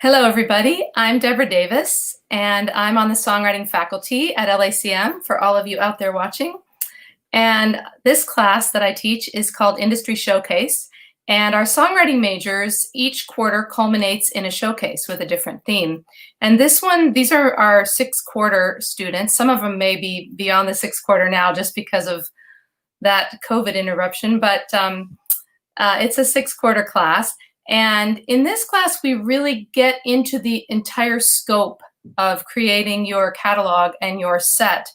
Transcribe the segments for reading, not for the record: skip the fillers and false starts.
Hello, everybody. I'm Deborah Davis, and I'm on the songwriting faculty at LACM for all of you out there watching. And this class that I teach is called Industry Showcase. And our songwriting majors each quarter culminates in a showcase with a different theme. And this one, these are our sixth quarter students. Some of them may be beyond the sixth quarter now just because of that COVID interruption, but it's a sixth quarter class. And in this class, we really get into the entire scope of creating your catalog and your set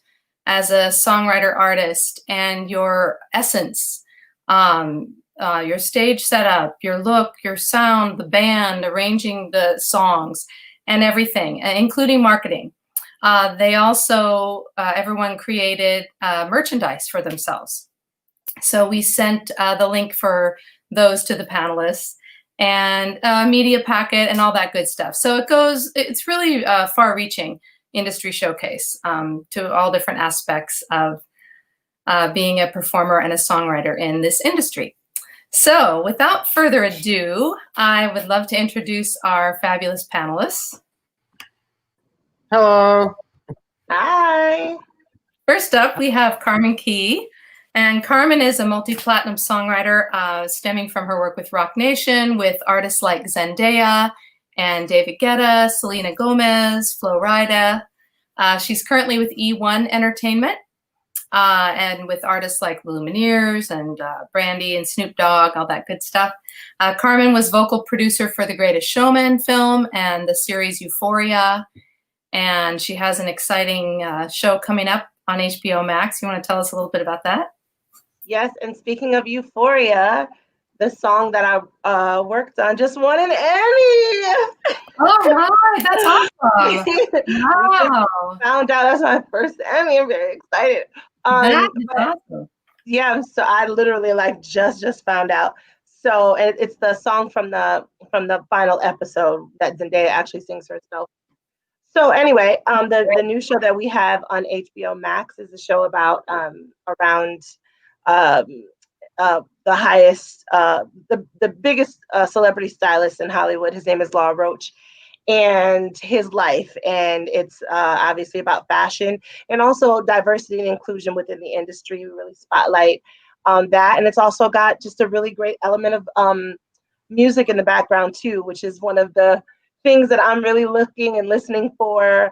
as a songwriter artist, and your essence, your stage setup, your look, your sound, the band, arranging the songs, and everything, including marketing. They also, everyone created merchandise for themselves. So we sent the link for those to the panelists, and media packet and all that good stuff. So it's really far-reaching industry showcase to all different aspects of being a performer and a songwriter in this industry. So without further ado, I would love to introduce our fabulous panelists. Hello. Hi. First up, we have Carmen Key. And Carmen is a multi-platinum songwriter stemming from her work with Rock Nation, with artists like Zendaya and David Guetta, Selena Gomez, Flo Rida. She's currently with E1 Entertainment and with artists like Lumineers and Brandy and Snoop Dogg, all that good stuff. Carmen was vocal producer for The Greatest Showman film and the series Euphoria. And she has an exciting show coming up on HBO Max. You want to tell us a little bit about that? Yes, and speaking of Euphoria, the song that I worked on just won an Emmy. Oh, right. That's awesome. Wow. Found out that's my first Emmy. I'm very excited. That is awesome. Yeah, so I literally just found out. So it's the song from the final episode that Zendaya actually sings herself. So anyway, the new show that we have on HBO Max is a show about around the highest, the biggest celebrity stylist in Hollywood. His name is Law Roach, and his life. And it's obviously about fashion and also diversity and inclusion within the industry. We really spotlight that. And it's also got just a really great element of music in the background too, which is one of the things that I'm really looking and listening for,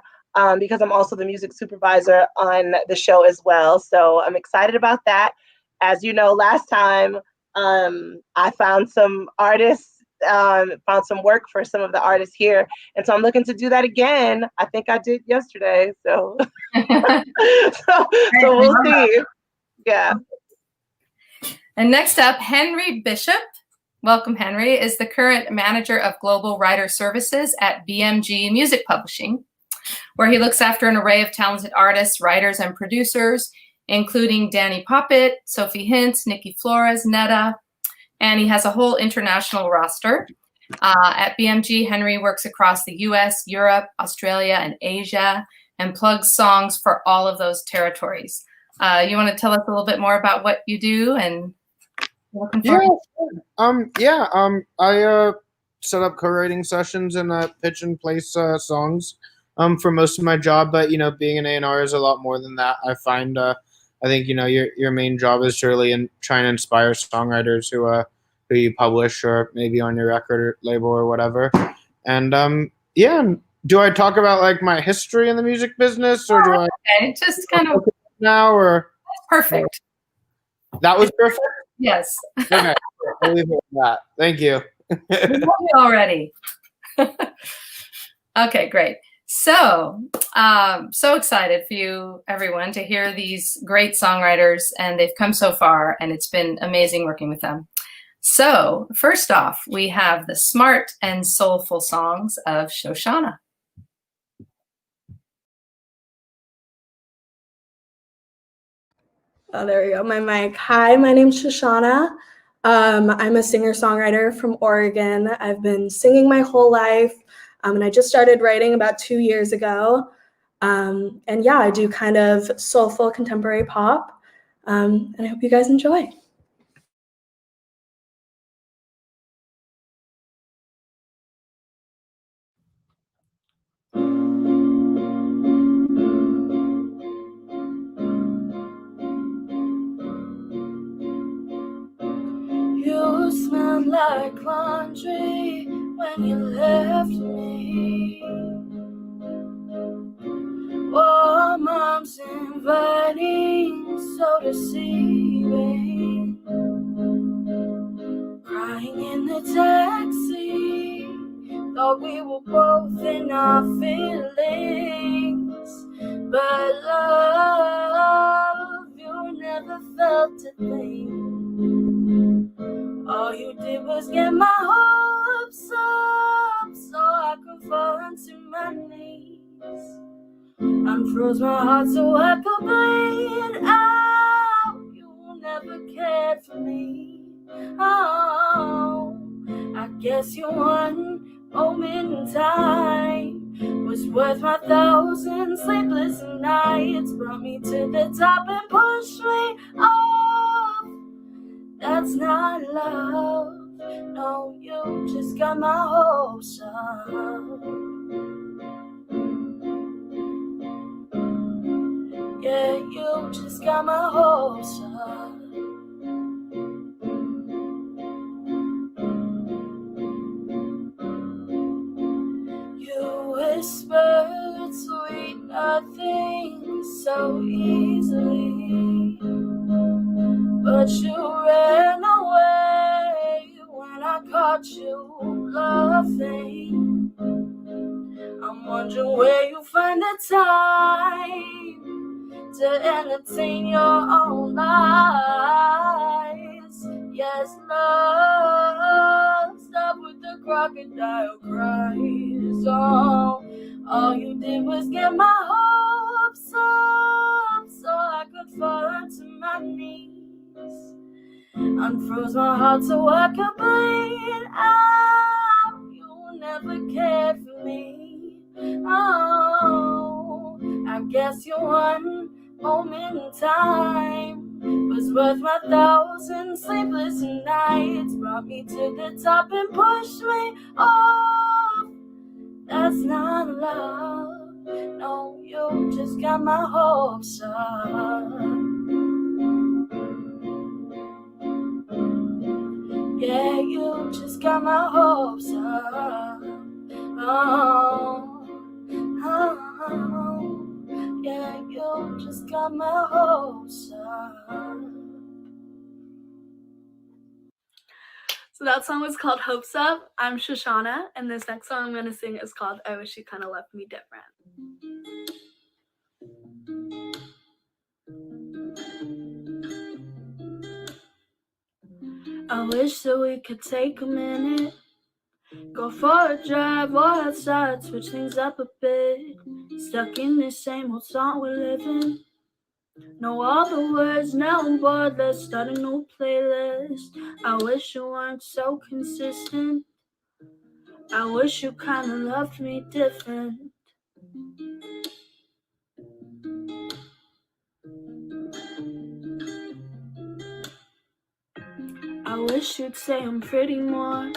because I'm also the music supervisor on the show as well. So I'm excited about that. As you know, last time I found some artists, found some work for some of the artists here. And so I'm looking to do that again. I think I did yesterday. So, so we'll see. Yeah. And next up, Henry Bishop. Welcome, Henry, is the current manager of Global Writer Services at BMG Music Publishing, where he looks after an array of talented artists, writers, and producers, including Danny Poppet, Sophie Hintz, Nikki Flores, Netta, and he has a whole international roster. At BMG, Henry works across the US, Europe, Australia, and Asia, and plugs songs for all of those territories. You want to tell us a little bit more about what you do and welcome? Yeah, I set up co-writing sessions and pitch and place songs for most of my job, but being an A&R is a lot more than that. I find I think your main job is to really try and inspire songwriters who you publish or maybe on your record label or whatever. And yeah, do I talk about like my history in the music business, or do I just kind of now? Or perfect. That was perfect. Yes. Okay, I'll leave it at that. Thank you. We love you already. Okay, great. So, so excited for you, everyone, to hear these great songwriters, and they've come so far, and it's been amazing working with them. So, first off, we have the smart and soulful songs of Shoshana. Oh, there we go, my mic. Hi, my name's Shoshana. I'm a singer-songwriter from Oregon. I've been singing my whole life, and I just started writing about 2 years ago. And yeah, I do kind of soulful contemporary pop, and I hope you guys enjoy. You smelled like laundry when you left me. Warm arms inviting, so deceiving. Crying in the taxi, thought we were both in our feelings. But love, you never felt a thing. All you did was get my hopes up so I could fall onto my knees. Unfroze my heart so I could bleed out. You never cared for me. Oh, I guess your one moment in time was worth my 1,000 sleepless nights. Brought me to the top and pushed me off. That's not love. No, you just got my hopes up. Yeah, you just got my hopes up. You whispered sweet nothings so easily, but you ran away when I caught you laughing. I'm wondering where you find the time to entertain your own lies. Yes, love, stop with the crocodile cries. Oh, all you did was get my hopes up so I could fall onto my knees. Unfroze my heart so I could bleed out. You never cared for me. Oh, I guess your one moment in time was worth my 1,000 sleepless nights. Brought me to the top and pushed me off. That's not love. No, you just got my hopes up. Yeah, you just got my hopes up. Oh, oh, yeah, you just got my hopes up. So that song was called Hopes Up. I'm Shoshana, and this next song I'm going to sing is called I Wish You Kinda Left Me Different. I wish that we could take a minute, go for a drive or outside, switch things up a bit. Stuck in this same old song we're living. Know all the words, now I'm bored, let's start a new playlist. I wish you weren't so consistent. I wish you kinda loved me different. I wish you'd say I'm pretty more.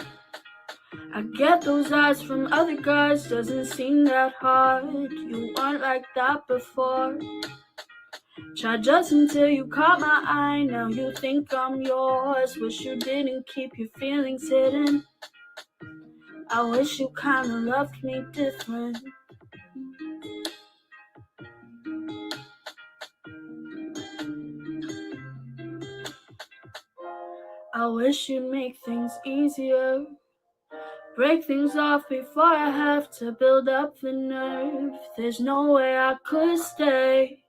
I get those eyes from other guys, doesn't seem that hard. You weren't like that before. Tried just until you caught my eye, now you think I'm yours. Wish you didn't keep your feelings hidden. I wish you kinda loved me different. I wish you'd make things easier, break things off before I have to build up the nerve. There's no way I could stay.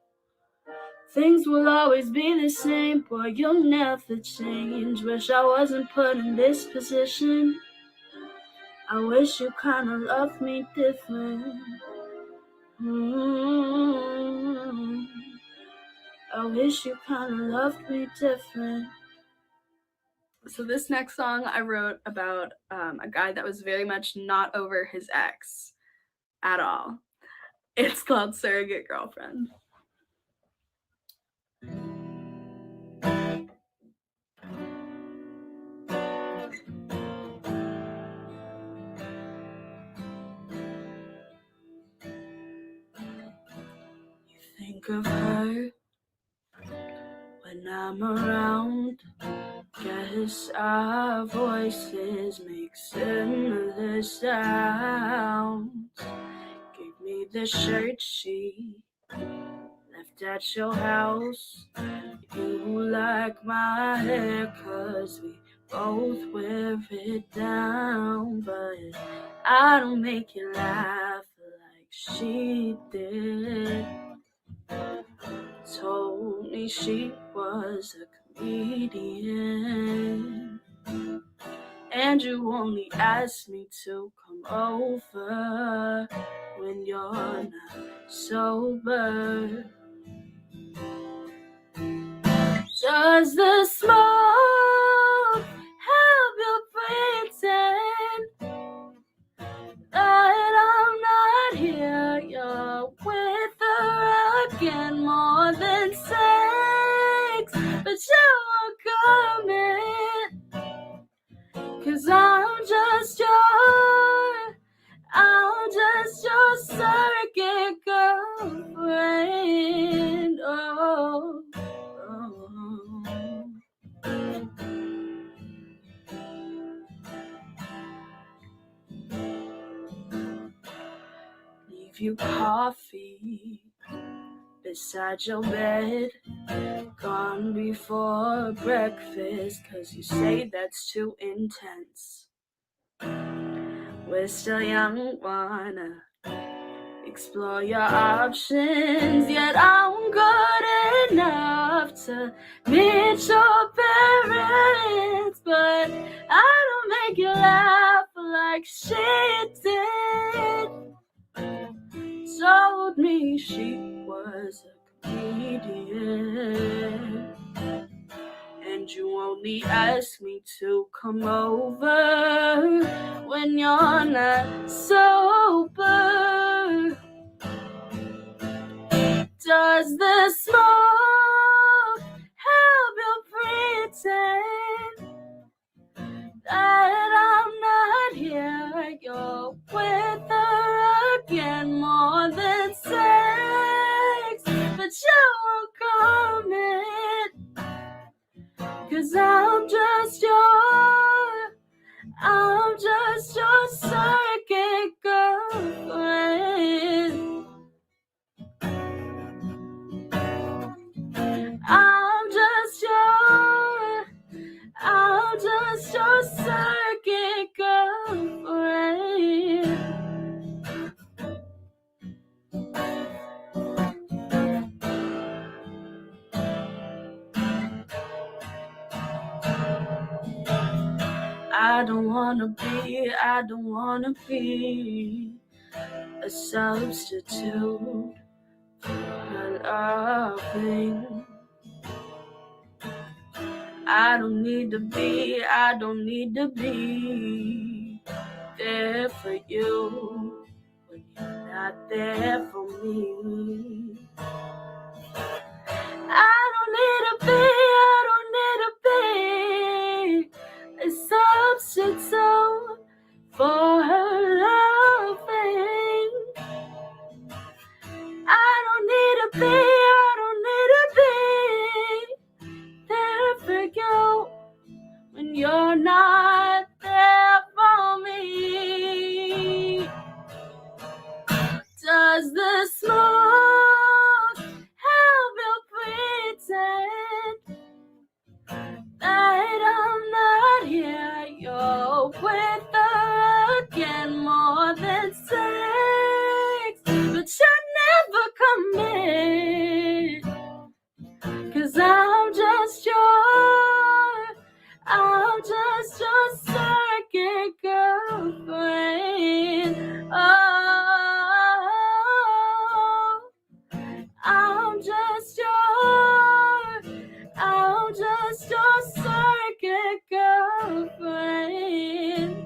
Things will always be the same, boy, you'll never change. Wish I wasn't put in this position. I wish you kinda loved me different. I wish you kinda loved me different. So this next song I wrote about a guy that was very much not over his ex at all. It's called Surrogate Girlfriend. You think of her when I'm around. Guess our voices make similar sounds. Gave me the shirt she left at your house. You like my hair 'cause we both wear it down. But I don't make you laugh like she did. Told me she was a comedian, and you only asked me to come over when you're not sober. Does the smoke help you pretend that I'm not here? You're with her again, more than sex, but you won't commit. 'Cause I'm just your surrogate girlfriend. Oh. Leave you coffee beside your bed, gone before breakfast 'cause you say that's too intense. We're still young, wanna explore your options, yet I'm good enough to meet your parents. But I don't make you laugh like she did. Told me she was a comedian, and you only asked me to come over when you're not sober. Does the smoke help you pretend that I'm not here? You're with her again, more than sex, but you won't commit. 'Cause I'm just your surrogate girlfriend. I'm just your surrogate girlfriend. I don't wanna be a substitute for loving. I don't need to be there for you when you're not there for me. I don't need to be a substitute for her loving. I don't need to be there for you when you're not there for me. Does the smoke help you pretend that I'm not here? You're with her again, more than sex, but you never commit. 'Cause I'm just your surrogate girlfriend. Oh, I'm just your surrogate girlfriend.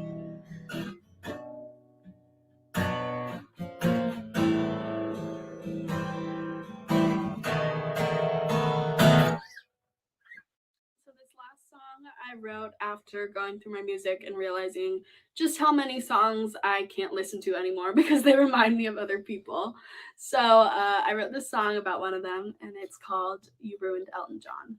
So this last song I wrote after going through my music and realizing just how many songs I can't listen to anymore because they remind me of other people. So I wrote this song about one of them, and it's called You Ruined Elton John.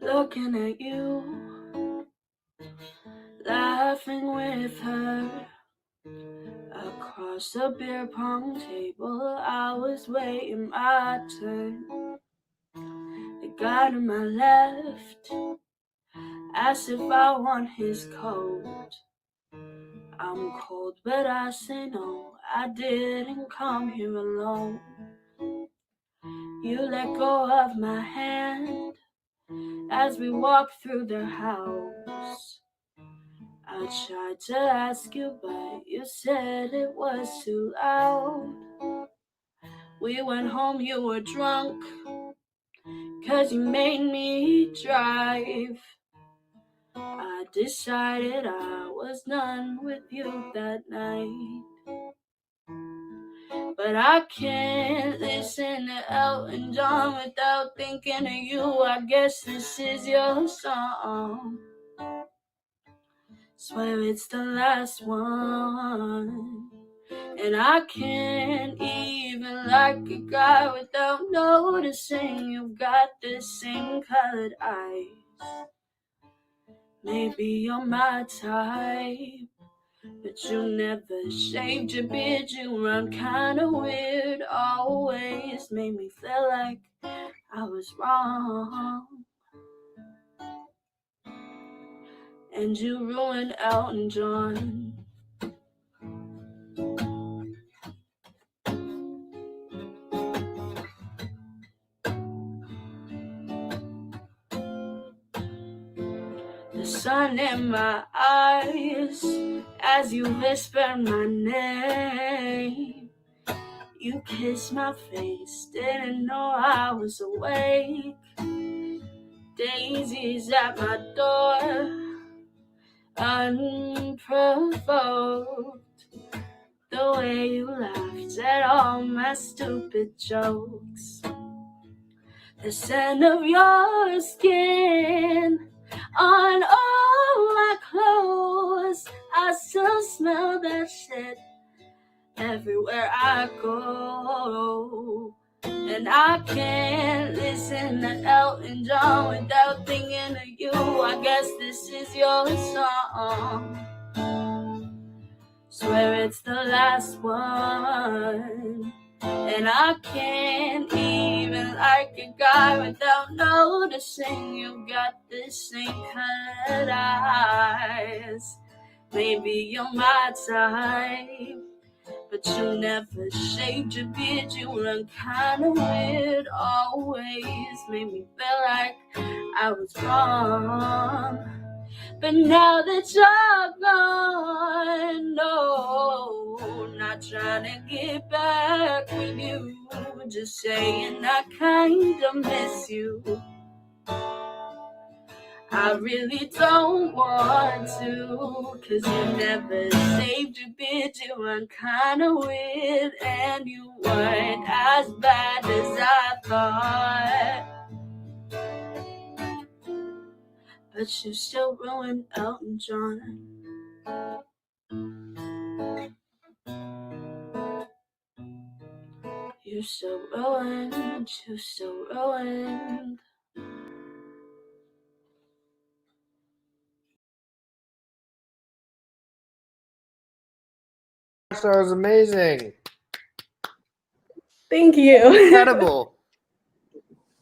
Looking at you, laughing with her. Across the beer pong table, I was waiting my turn. The guy to my left asked if I want his coat. I'm cold, but I say no. I didn't come here alone. You let go of my hand as we walked through the house. I tried to ask you, but you said it was too loud. We went home, you were drunk, 'cause you made me drive. I decided I was done with you that night. But I can't listen to Elton John without thinking of you. I guess this is your song. Swear it's the last one. And I can't even like a guy without noticing you've got the same colored eyes. Maybe you're my type, but you never shaved your beard. You run kinda weird, always made me feel like I was wrong. And you ruined Elton John. The sun in my eyes as you whisper my name. You kissed my face, didn't know I was awake. Daisies at my door, unprovoked. The way you laughed at all my stupid jokes. The scent of your skin on all my clothes. I still smell that shit everywhere I go. And I can't listen to Elton John without thinking of you. I guess this is your song. Swear it's the last one. And I can't even like a guy without noticing you got the same colored eyes. Maybe you're my type, but you never shaved your beard. You run kinda weird, always made me feel like I was wrong. But now that you're gone, no, not trying to get back with you, just saying I kinda miss you. I really don't want to, 'cause you never saved your beard. You run kinda weird, and you weren't as bad as I thought. But you still ruined Elton John. You still ruined, you still ruined. That was amazing. Thank you. Incredible.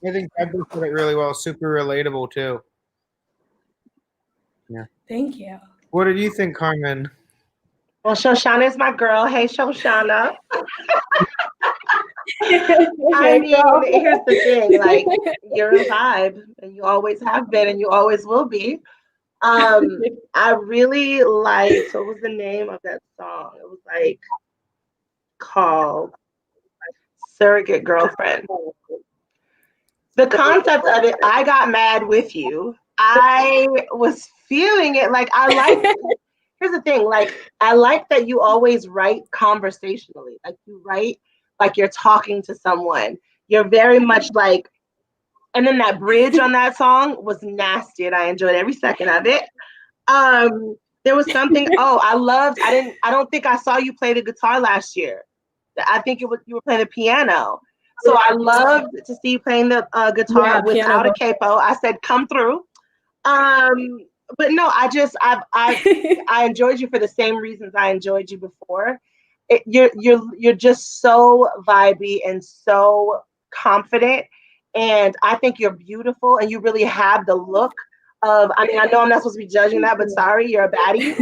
I think I did it really well. Super relatable too. Thank you. What did you think, Carmen? Well, Shoshana is my girl. Hey, Shoshana. I mean, here's the thing. Like, you're a vibe, and you always have been, and you always will be. I really liked, what was the name of that song? It was like called Surrogate Girlfriend. The concept of it, I got mad with you. I was feeling it. Like, I like, here's the thing. Like, I like that you always write conversationally. Like, you write like you're talking to someone. You're very much like, And then that bridge on that song was nasty, and I enjoyed every second of it. There was something. Oh, I don't think I saw you play the guitar last year. I think it was you were playing the piano. So I loved to see you playing the guitar without a capo. I said, "Come through." But no, I enjoyed you for the same reasons I enjoyed you before. You're just so vibey and so confident, and I think you're beautiful, and you really have the look of. I mean, I know I'm not supposed to be judging that, but sorry, you're a baddie.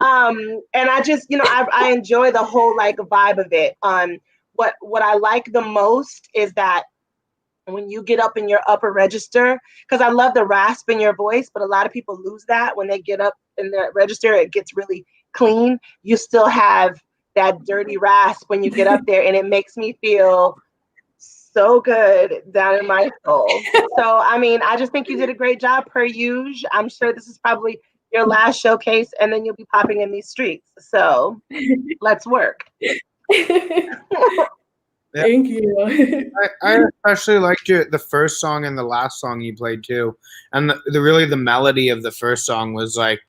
And I just, I enjoy the whole like vibe of it. What I like the most is that when you get up in your upper register, because I love the rasp in your voice, but a lot of people lose that when they get up in the register, it gets really clean. You still have that dirty rasp when you get up there, and it makes me feel so good down in my soul. So, I mean, I just think you did a great job per usual. I'm sure this is probably your last showcase, and then you'll be popping in these streets. So let's work. Thank you. I especially liked the first song and the last song you played too, and the melody of the first song was like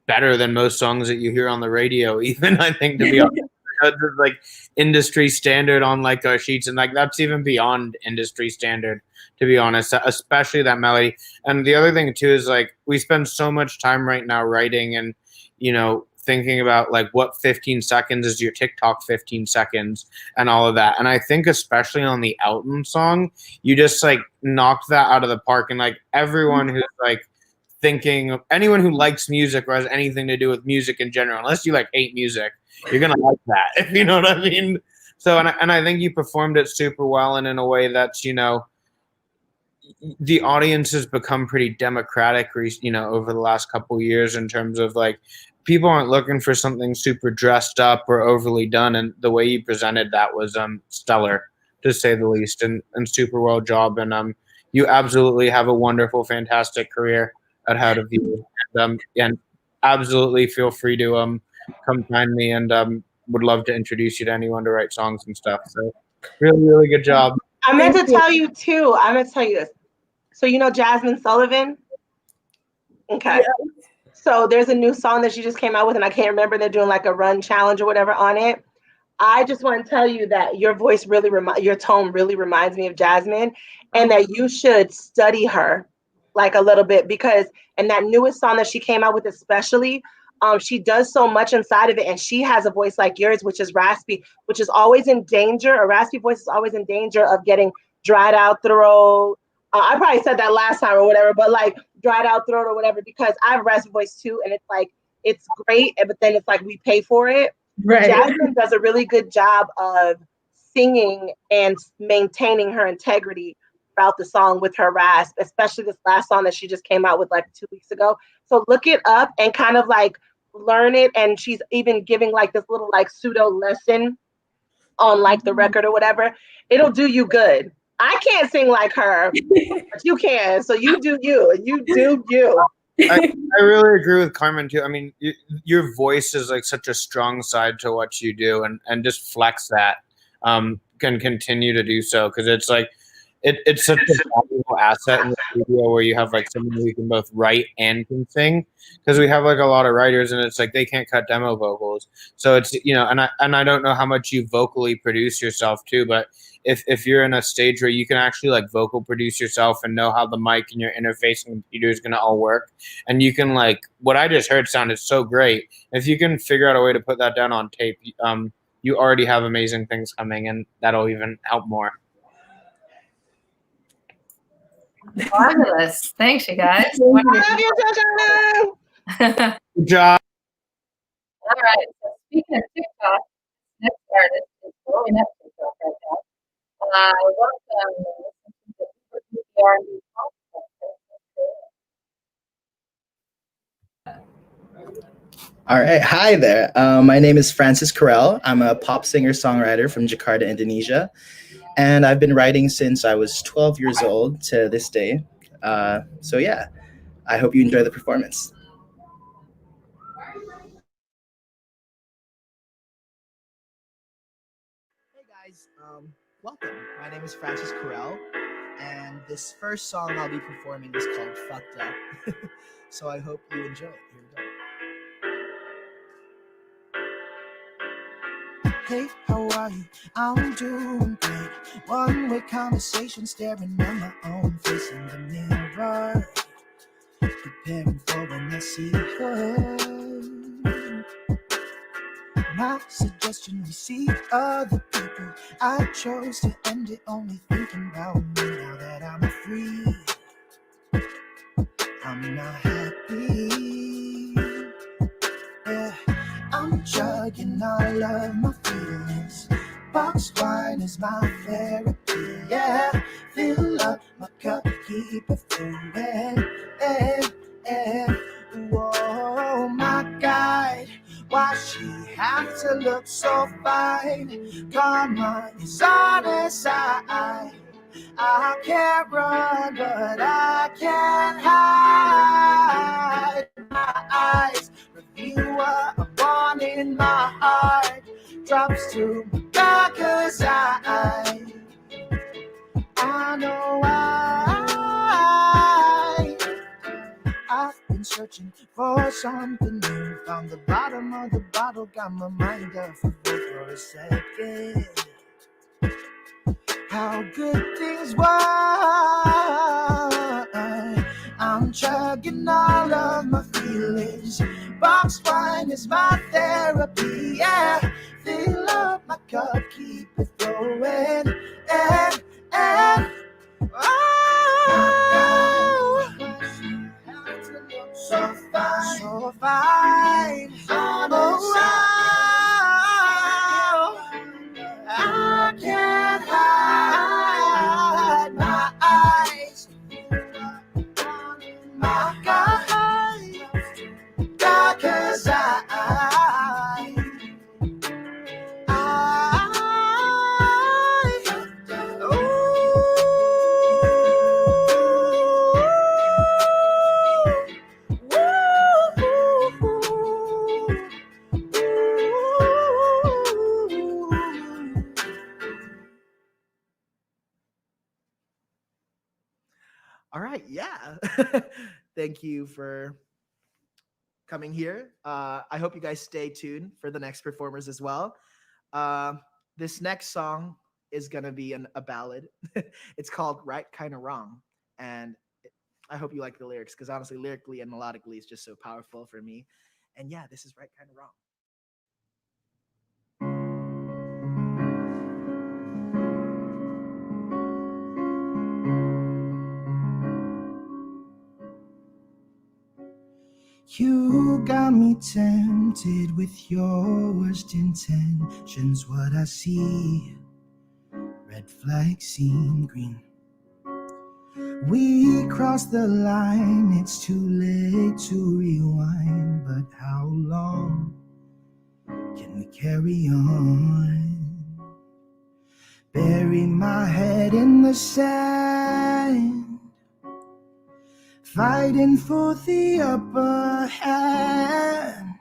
better than most songs that you hear on the radio. Even I think, to be honest, like industry standard on like our sheets, and like that's even beyond industry standard, to be honest. Especially that melody. And the other thing too is like we spend so much time right now writing and thinking about like what 15 seconds is your TikTok 15 seconds and all of that. And I think especially on the Elton song, you just like knocked that out of the park. And like everyone who's like anyone who likes music or has anything to do with music in general, unless you like hate music, you're gonna like that, if you know what I mean. So and I think you performed it super well, and in a way that's the audience has become pretty democratic, over the last couple of years in terms of like people aren't looking for something super dressed up or overly done, and the way you presented that was stellar, to say the least, and super well job. And you absolutely have a wonderful, fantastic career ahead of you, and absolutely feel free to come find me, and would love to introduce you to anyone to write songs and stuff. So really, really good job. I meant to tell you too. I meant to tell you this. So you know Jasmine Sullivan? Okay. Yeah. So there's a new song that she just came out with, and I can't remember. They're doing like a run challenge or whatever on it. I just want to tell you that your voice your tone really reminds me of Jasmine, and that you should study her like a little bit, because in that newest song that she came out with, especially, she does so much inside of it, and she has a voice like yours, which is raspy, which is always in danger. A raspy voice is always in danger of getting dried out throat. I probably said that last time or whatever, but like dried out throat or whatever, because I have a raspy voice too, and it's like it's great, but then it's like we pay for it. Right. Jasmine does a really good job of singing and maintaining her integrity throughout the song with her rasp, especially this last song that she just came out with like 2 weeks ago. So look it up and kind of like learn it. And she's even giving like this little like pseudo lesson on like the record or whatever. It'll do you good. I can't sing like her, but you can. So you do you, and you do you. I really agree with Carmen too. I mean, your voice is like such a strong side to what you do, and just flex that. Can continue to do so, because it's like it's such a valuable asset in the studio where you have like someone who can both write and can sing. Because we have like a lot of writers, and it's like they can't cut demo vocals. So it's and I don't know how much you vocally produce yourself too, but if you're in a stage where you can actually like vocal produce yourself and know how the mic and your interface and computer is going to all work, and you can like what I just heard sounded so great. If you can figure out a way to put that down on tape, you already have amazing things coming, and that'll even help more. Fabulous. Thanks, you guys. I love you, Shoshana. Good job. All right. So speaking of TikTok, next artist is blowing up TikTok right now. I welcome the R&B All right. Hi there. My name is Francis Carell. I'm a pop singer-songwriter from Jakarta, Indonesia. And I've been writing since I was 12 years old to this day. So yeah, I hope you enjoy the performance. Hey guys, welcome. My name is Francis Carell. And this first song I'll be performing is called Fucked Up. So I hope you enjoy it. Here we go. Hey, how are you? I'm doing great. One-way conversation, staring at my own face in the mirror, preparing for when I see her. My suggestion, we see other people. I chose to end it only thinking about me. Now that I'm free, I'm not happy. Yeah, I'm chugging all of my feelings. Box wine is my therapy. Yeah, fill up my cup, keep it flowing. Whoa, my God, why she have to look so fine? Karma is on her side. I can't run, but I can't hide. My eyes reveal what I want in my heart. Drops to my God, 'cause I know I've been searching for something new. Found the bottom of the bottle, got my mind off of it for a second. How good things were. I'm chugging all of my feelings. Box wine is my therapy. Yeah, fill up my cup, keep it flowing. So fine, so fine. I can't hide my eyes. My God, 'cause all right, yeah. Thank you for coming here. I hope you guys stay tuned for the next performers as well. This next song is gonna be a ballad. It's called Right Kinda Wrong. And I hope you like the lyrics, because honestly, lyrically and melodically, it's just so powerful for me. And yeah, this is Right Kinda Wrong. You got me tempted with your worst intentions. What I see, red flag seem green. We crossed the line, it's too late to rewind. But how long can we carry on? Bury my head in the sand, fighting for the upper hand,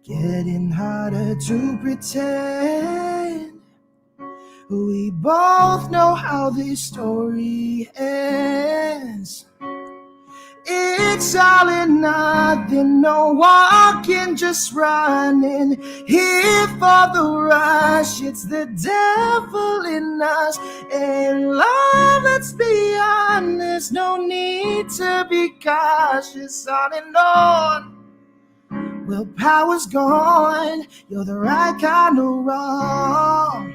getting harder to pretend. We both know how this story ends. It's all or nothing, no walking, just running. Here for the rush, it's the devil in us. And love, let's be honest, no need to be cautious. On and on, willpower's gone. You're the right kind of wrong,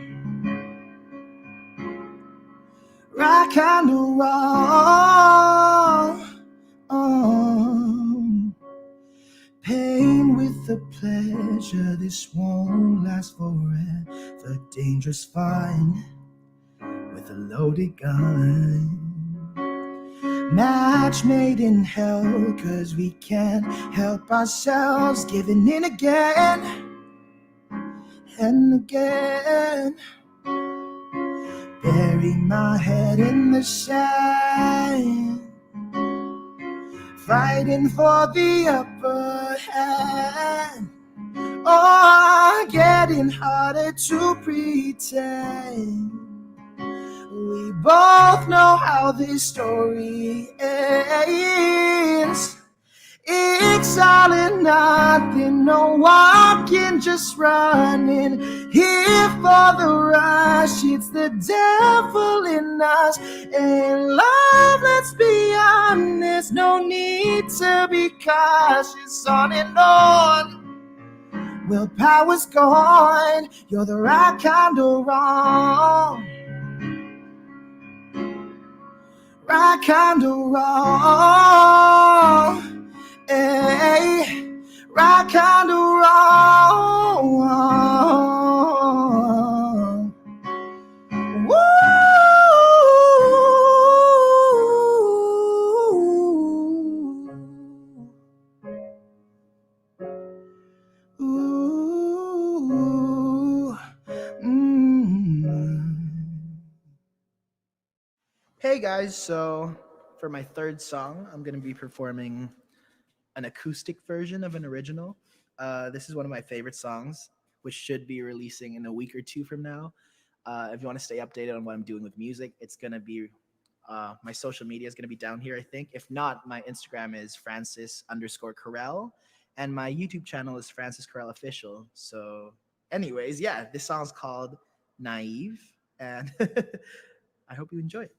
right kind of wrong. Pain with the pleasure, this won't last forever. Dangerous fun with a loaded gun. Match made in hell, 'cause we can't help ourselves, giving in again and again. Bury my head in the sand, fighting for the upper hand. Oh, getting harder to pretend. We both know how this story ends. It's all in nothing, no walking, just running. Here for the rush, it's the devil in us. And love, let's be honest, no need to be cautious. On and on, willpower's gone. You're the right kind of wrong, right kind of wrong. Hey, right kind of wrong. Woo! Ooh. Hey guys, so for my third song, I'm going to be performing an acoustic version of an original. This is one of my favorite songs, which should be releasing in a week or two from now. If you want to stay updated on what I'm doing with music, it's going to be, my social media is going to be down here, I think. If not, my Instagram is Francis_Carell, and my YouTube channel is Francis Carell Official. So anyways, yeah, this song's called Naive, and I hope you enjoy it.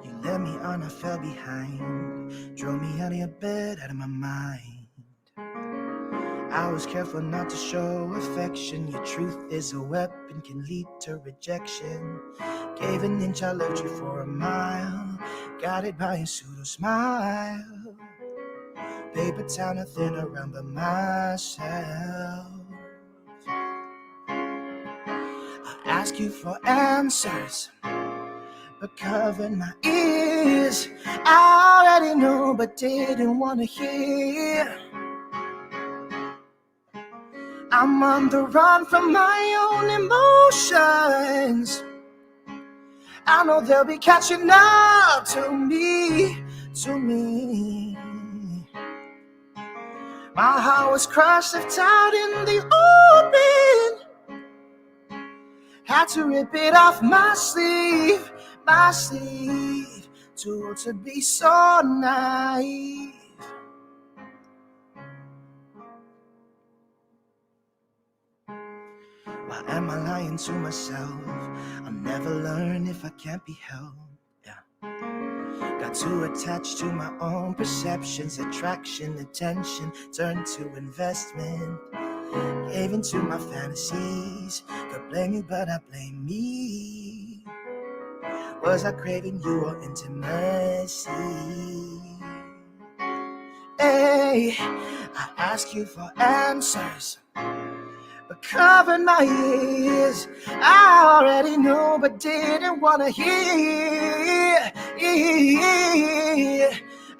You led me on, I fell behind. Drove me out of your bed, out of my mind. I was careful not to show affection. Your truth is a weapon, can lead to rejection. Gave an inch, I loved you for a mile. Guided by a pseudo smile. Paper towel, nothing around but myself. I ask you for answers, but covered my ears. I already know, but didn't want to hear. I'm on the run from my own emotions. I know they'll be catching up to me, to me. My heart was crushed, left out in the open. Had to rip it off my sleeve, to be so naive. Why am I lying to myself? I'll never learn if I can't be held. Yeah. Got too attached to my own perceptions, attraction, attention, turned to investment. Gave into my fantasies. Could blame you, but I blame me. Was I craving you or intimacy? Hey, I ask you for answers, but covered my ears. I already know, but didn't want to hear.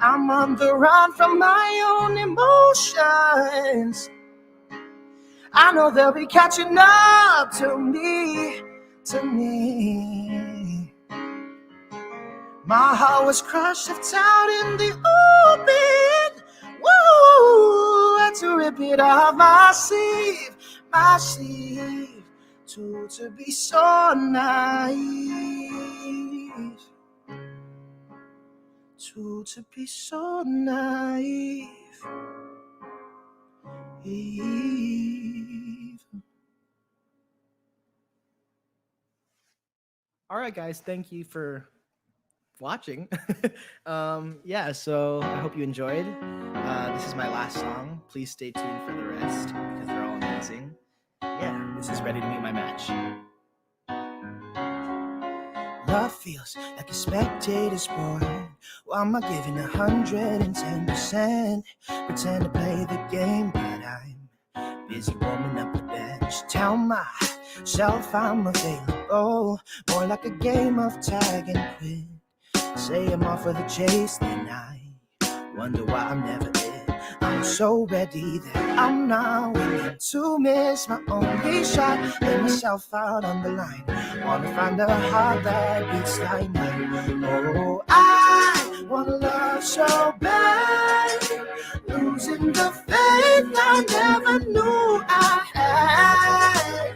I'm on the run from my own emotions. I know they'll be catching up to me, to me. My heart was crushed, left out in the open. Woo! Had to rip it off my sleeve, to be so naive, to be so naive. All right, guys, thank you for watching. Yeah, so I hope you enjoyed. This is my last song. Please stay tuned for the rest because they're all amazing. Yeah, this is Ready to Meet My Match. Love feels like a spectator sport. Why am I giving 110%? Pretend to play the game, but I'm busy warming up the bench. Tell myself I'm available, more like a game of tag and quit. Say I'm off for the chase, then I wonder why I'm never it. I'm so ready that I'm not willing to miss my only shot. Lay myself out on the line. Wanna find a heart that beats like mine. Oh, I wanna love so bad, losing the faith I never knew I had.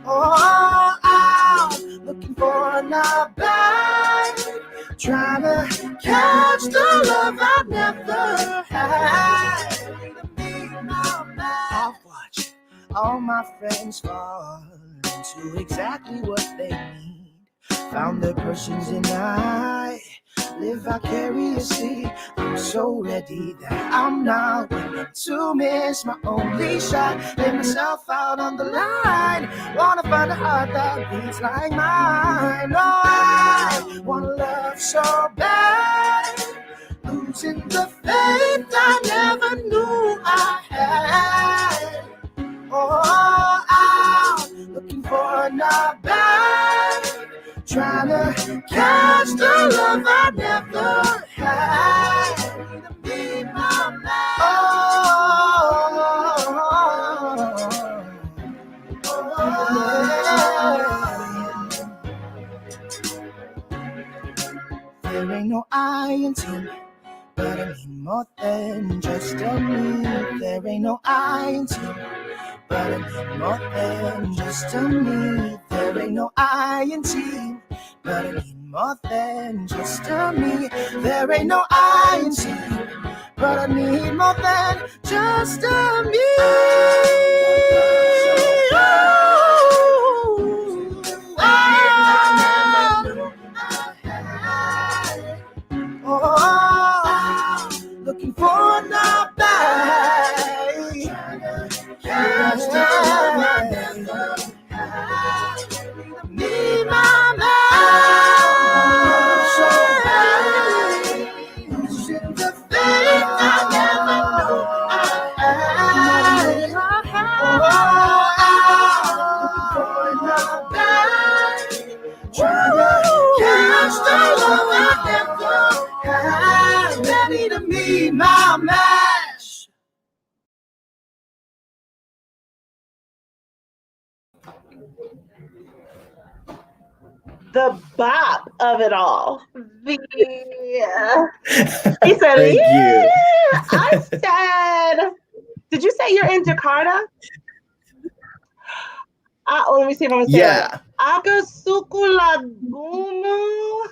Oh, I'm looking for another bad, trying to catch the love I never had. I've watched all my friends fall into exactly what they need. Found their persons and I live vicariously. I'm so ready that I'm not willing to miss my only shot. Lay myself out on the line. Wanna find a heart that beats like mine. Oh, I wanna love so bad, losing the faith I never knew I had. Oh, I'm looking for another bad, trying to catch the love I never had. Be my man. There ain't no I in team, but I mean more than just a me. There ain't no I in team, but I need more than just a me. There ain't no I in team, but I need more than just a me. There ain't no I in team, but I need more than just a me. Oh, looking for another bag. Need my man. So bad. Losing the faith I never knew I had. Oh, looking for another bag. Trying to catch the love I never had. Ready to meet my match. The bop of it all. He said, Thank yeah. you. I said, did you say you're in Jakarta? Let me see if I'm going to say it right. Yeah. Aga suku lagumu.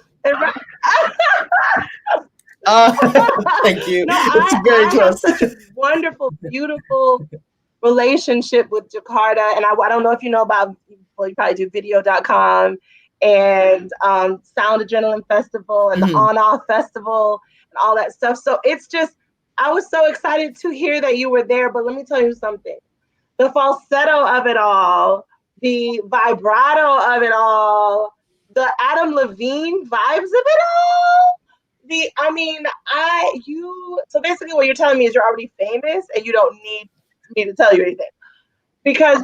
Thank you. No, It's very I close. have such a wonderful, beautiful relationship with Jakarta. And I don't know if you know about, well, you probably do video.com and Sound Adrenaline Festival and the On-Off Festival and all that stuff. So it's just, I was so excited to hear that you were there. But let me tell you something. The falsetto of it all, the vibrato of it all, the Adam Levine vibes of it all. So basically what you're telling me is you're already famous and you don't need me to tell you anything. Because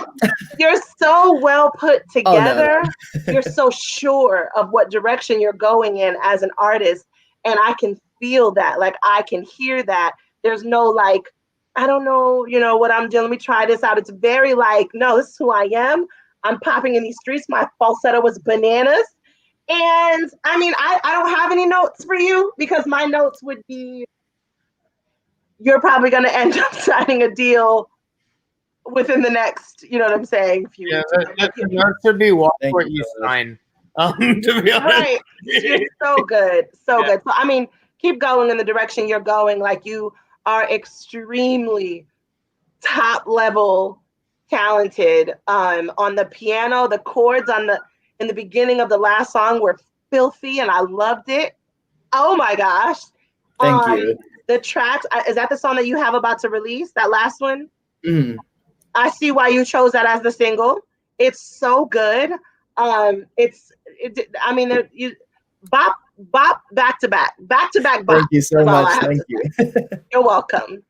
you're so well put together. Oh, no. You're so sure of what direction you're going in as an artist. And I can feel that. Like, I can hear that. There's no like, I don't know, what I'm doing. Let me try this out. It's very like, no, this is who I am. I'm popping in these streets. My falsetto was bananas. And I don't have any notes for you because my notes would be, you're probably going to end up signing a deal within the next, you know what I'm saying? That should be what you sign. To be honest. Right. You're so good. So good. So, keep going in the direction you're going. Like, you are extremely top level talented. On the piano, the chords in the beginning of the last song were filthy and I loved it. Oh my gosh. Thank you. The tracks, is that the song that you have about to release, that last one? Mm-hmm. I see why you chose that as the single. It's so good. You bop back to back bop. Thank you so much. Thank you. You're welcome.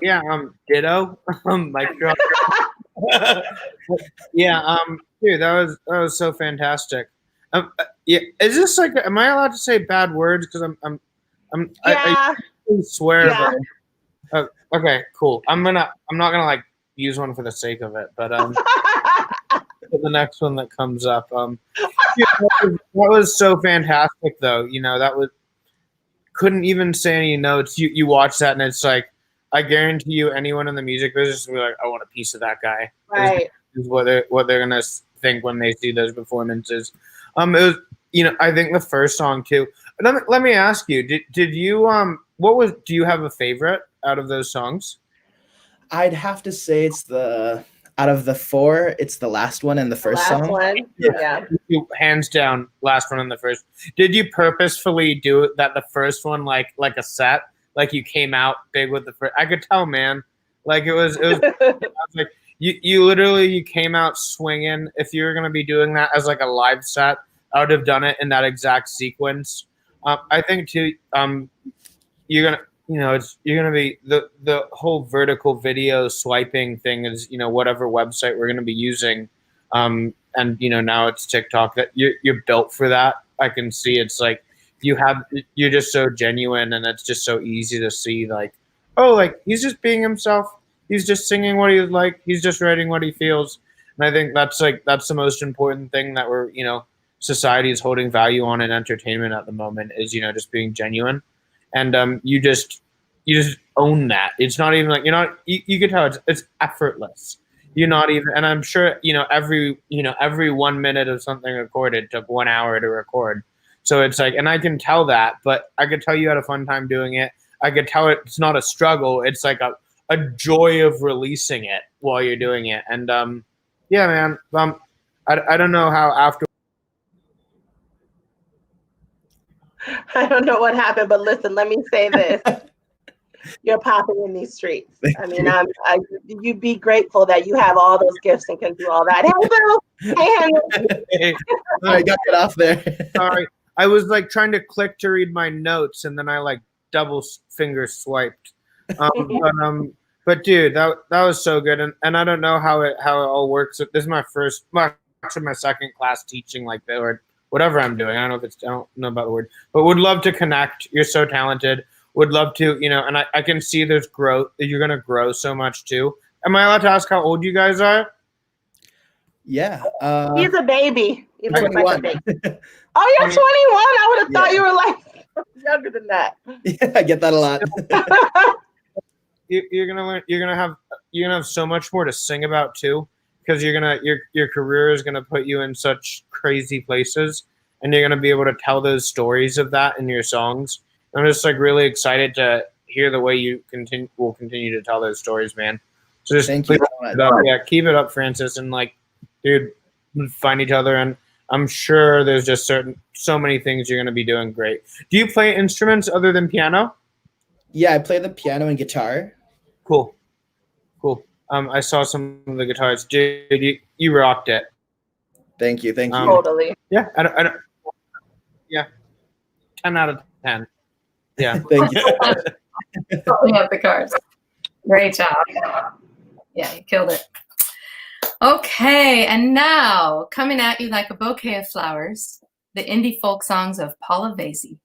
Yeah. Ditto. Mic drop. Yeah. Dude, that was so fantastic. Yeah. Is this like? Am I allowed to say bad words? Because I swear. Yeah. Okay, cool. I'm not gonna like use one for the sake of it, but for the next one that comes up, yeah, that was so fantastic though. You know, that was couldn't even say any notes. You watch that and it's like, I guarantee you, anyone in the music business will be like, I want a piece of that guy. Right. Is what they're gonna think when they see those performances. It was, you know, I think the first song too. Let me ask you, did you do you have a favorite out of those songs? I'd have to say it's the out of the four, it's the last one and the The first last song. one. Yeah. Yeah. Hands down, last one and the first. Did you purposefully do that? The first one, like a set, like you came out big with the first. I could tell, man. Like it was like you literally you came out swinging. If you were gonna be doing that as like a live set, I would have done it in that exact sequence. I think too. You're gonna, you know, you're gonna be the whole vertical video swiping thing is, you know, whatever website we're gonna be using. And you know, now it's TikTok that you're built for that. I can see it's like you're just so genuine, and it's just so easy to see like, oh, like he's just being himself. He's just singing what he's like. He's just writing what he feels. And I think that's the most important thing that we're, you know, society is holding value on in entertainment at the moment is, you know, just being genuine. And you just own that. It's not even like you're not. You can tell it's effortless. You're not even, and I'm sure you know every 1 minute of something recorded took 1 hour to record. So it's like, and I can tell that, but I could tell you had a fun time doing it. I could tell it's not a struggle. It's like a joy of releasing it while you're doing it. And yeah, man. I don't know how after. I don't know what happened, but listen, let me say this. You're popping in these streets. I mean, you'd be grateful that you have all those gifts and can do all that. Hey, Bill. Hey, Henry. I got it off there. Sorry, I was like trying to click to read my notes, and then I like double finger swiped. But dude, that was so good, and I don't know how it all works. This is my first, actually my second class teaching like that, or whatever I'm doing. I don't know about the word, but would love to connect. You're so talented. Would love to, you know, and I can see there's growth. You're gonna grow so much too. Am I allowed to ask how old you guys are? Yeah. He's a baby. He looks like a 21. baby. Oh, you're 21. I would have thought Yeah. you were like younger than that. Yeah, I get that a lot. You're gonna learn. You're gonna have so much more to sing about too, because your career is gonna put you in such crazy places, and you're gonna be able to tell those stories of that in your songs. I'm just like really excited to hear the way you will continue to tell those stories, man. So just Thank you please so much. keep it up. Yeah, keep it up, Francis, and like, dude, find each other, and I'm sure there's just so many things you're gonna be doing great. Do you play instruments other than piano? Yeah, I play the piano and guitar. Cool. I saw some of the guitars, dude. You rocked it. Thank you. Totally. Yeah, yeah, 10 out of 10. Yeah. Thank you. We have the cards. Great job. Yeah, you killed it. Okay, and now coming at you like a bouquet of flowers, the indie folk songs of Paula Vasey.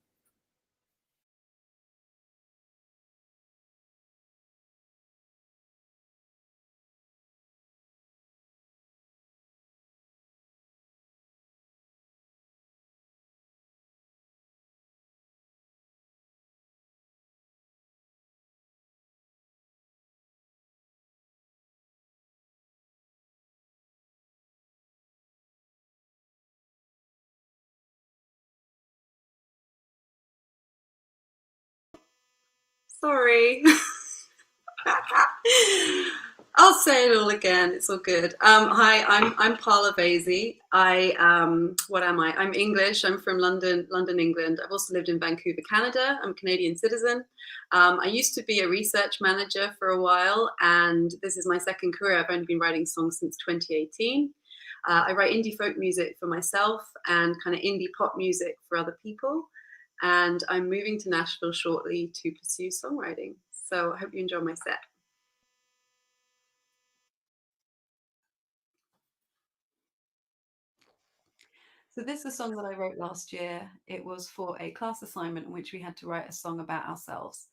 Sorry. I'll say it all again. It's all good. Hi, I'm Paula Vasey. What am I? I'm English. I'm from London, England. I've also lived in Vancouver, Canada. I'm a Canadian citizen. I used to be a research manager for a while, and this is my second career. I've only been writing songs since 2018. I write indie folk music for myself and kind of indie pop music for other people. And I'm moving to Nashville shortly to pursue songwriting. So I hope you enjoy my set. So this is a song that I wrote last year. It was for a class assignment in which we had to write a song about ourselves.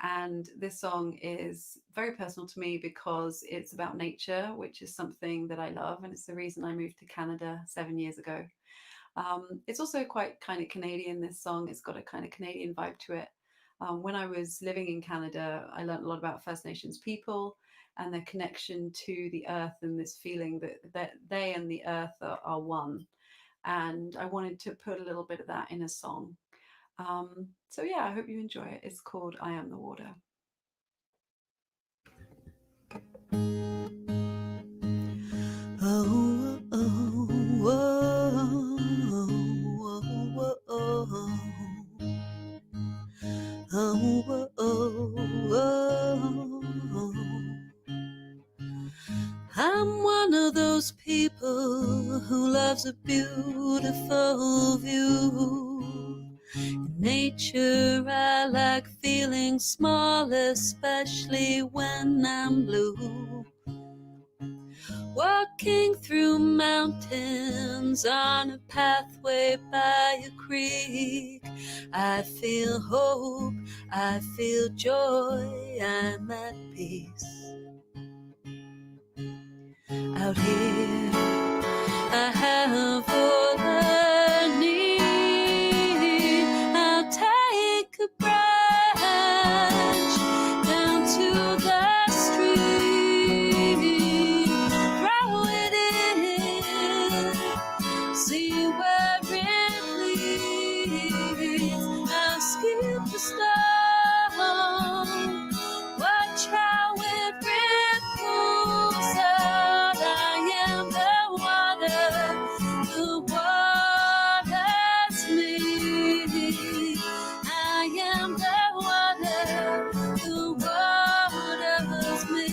And this song is very personal to me because it's about nature, which is something that I love, and it's the reason I moved to Canada 7 years ago. It's also quite kind of Canadian, this song. It's got a kind of Canadian vibe to it. When I was living in Canada, I learned a lot about First Nations people and their connection to the earth, and this feeling that they and the earth are one. And I wanted to put a little bit of that in a song. So yeah, I hope you enjoy it. It's called I Am the Water. Oh, oh, oh, oh, oh, oh, oh, oh. I'm one of those people who loves a beautiful view. In nature, I like feeling small, especially when I'm blue. Walking through mountains on a pathway by a creek, I feel hope, I feel joy, I'm at peace. Out here, I have all I need. I'll take a branch down to the stream, throw it in, see where it leads. I'll skip the storm, watch how it ripples out. I am the water, the water's me. I am the water, the water's me.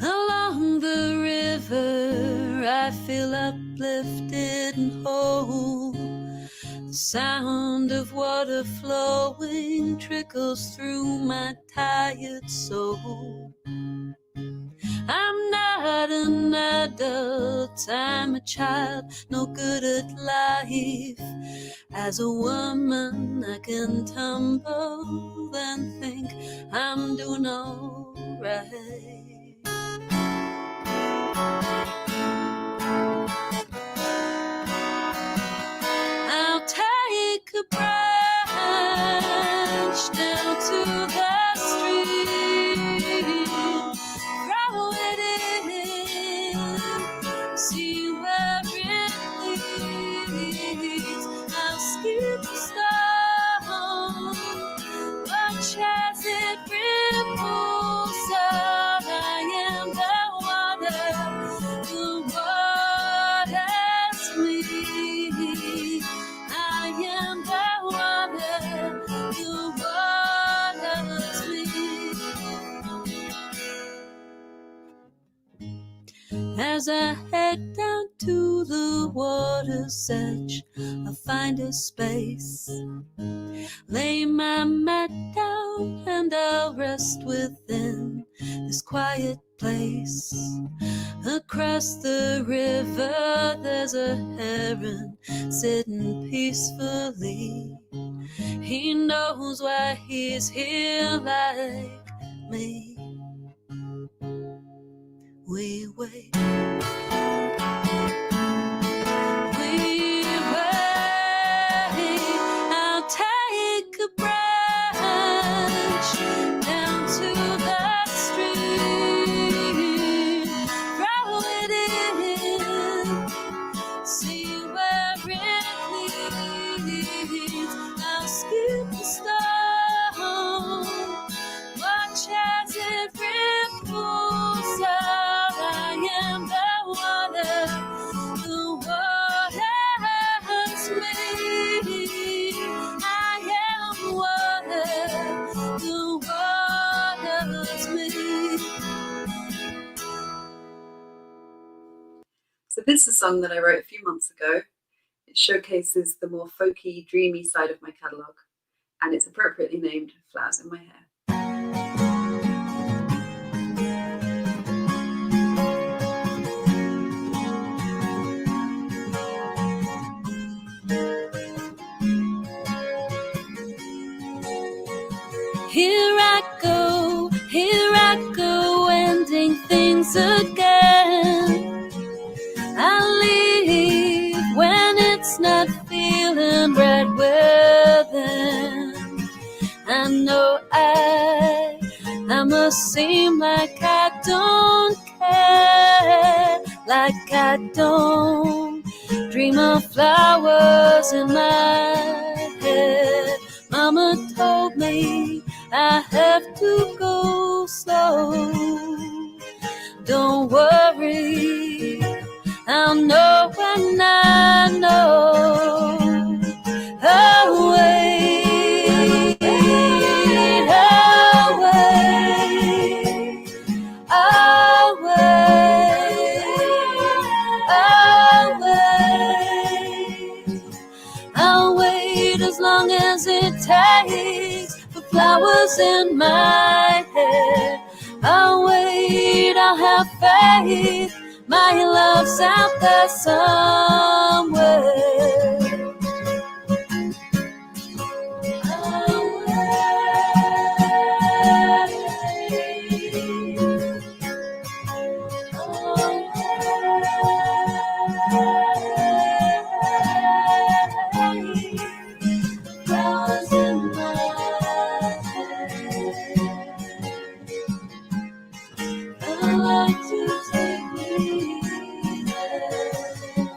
Along the river, I feel uplifted and whole. The sound of water flowing trickles through my tired soul. I'm not an adult, I'm a child, no good at life. As a woman, I can tumble and think I'm doing alright. I'll take a branch down to the stream, throw it in, see where it leads. I'll skip the storm, watch as it ripples out. I am the water, the water's me. I am the water, the water's me. As I head down to the water's edge, I'll find a space, lay my mat down, and I'll rest within this quiet place. Across the river, there's a heron sitting peacefully. He knows why he's here like me. We wait. We wait. I'll take a branch down to the stream, throw it in, see where it leads. I'll skip the storm, watch as it ripples out. I am the water, the water's me. I am water, the water's me. So this is a song that I wrote a few months ago. It showcases the more folky, dreamy side of my catalogue, and it's appropriately named Flowers in My Hair. right within. I know I must seem like I don't care, like I don't dream of flowers in my head. Mama told me I have to go slow. Don't worry, I'll know when I know. I'll wait, I'll wait, I'll wait, I'll wait. I'll wait as long as it takes for flowers in my head. I'll wait, I'll have faith, my love's out there somewhere.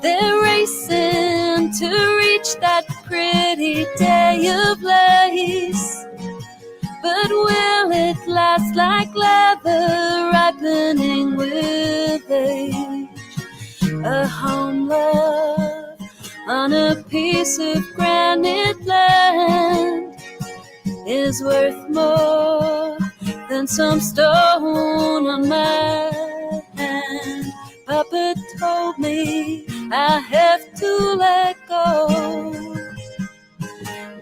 They're racing to reach that pretty day of lace, but will it last like leather ripening with age? A home love on a piece of granite land is worth more than some stone on my hand. Papa told me I have to let go.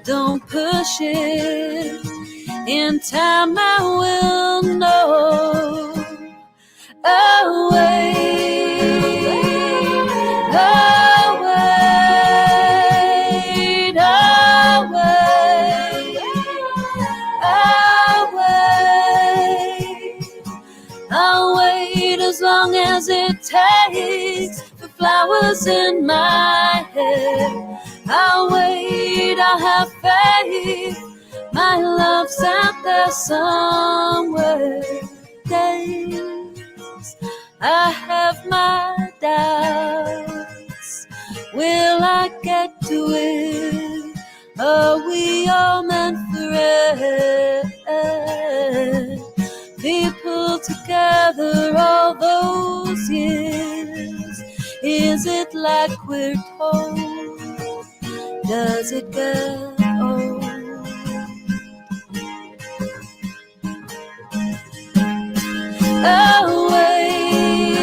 Don't push it, in time I will know. I'll wait, I'll wait, I'll wait, I'll wait. I'll wait as long as it takes for flowers in my head. I'll wait, I'll have faith, my love's out there somewhere. Days I have my doubts, will I get to it? Are we all meant for it? People together all those years, is it like we're told? Does it get old? I'll wait,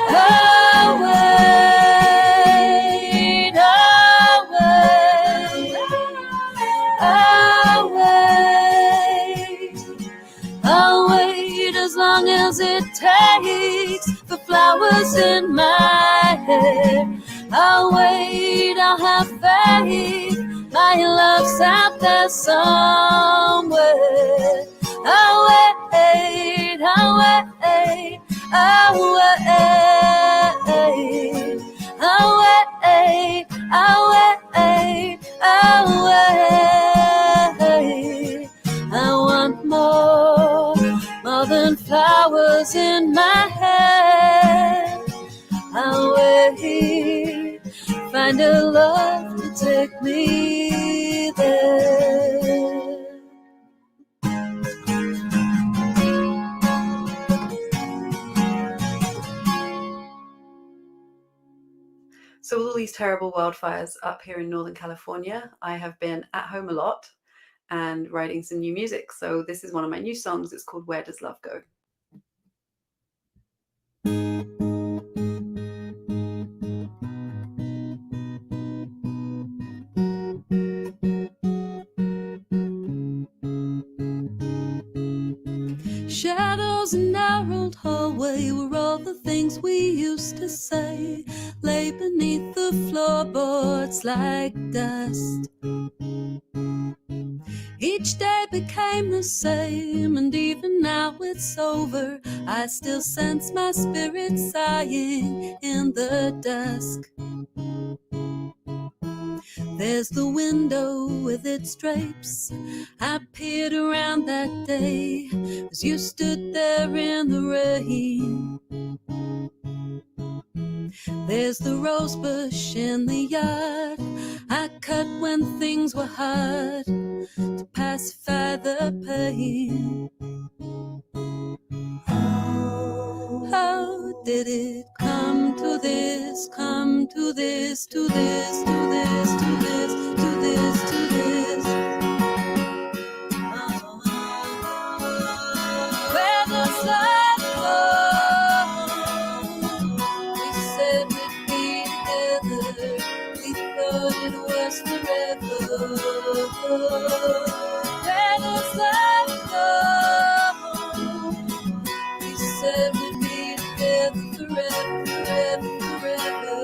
I'll wait, I'll wait, I'll wait. I'll wait as long as it takes for flowers in my hair. I'll wait, I'll have faith, my love's out there somewhere. I'll wait, I'll wait, I'll wait, I'll wait, I'll wait, I'll wait. I want more than flowers in my head. I'll wait, find a love to take me there. So with all these terrible wildfires up here in Northern California, I have been at home a lot and writing some new music. So this is one of my new songs. It's called Where Does Love Go? Shadows in narrowed hallway were all the things we used to say, lay beneath the floorboards like dust. Each day became the same, and even now it's over, I still sense my spirit sighing in the dusk. There's the window with its drapes. I peered around that day as you stood there in the rain. There's the rose bush in the yard I cut when things were hard to pacify the pain. How did it come to this, come to this, to this, to this, to this, to this, to this? Where does love go? We said we'd be together, we thought it was forever. Where does love go? We said we'd be together forever, forever, forever.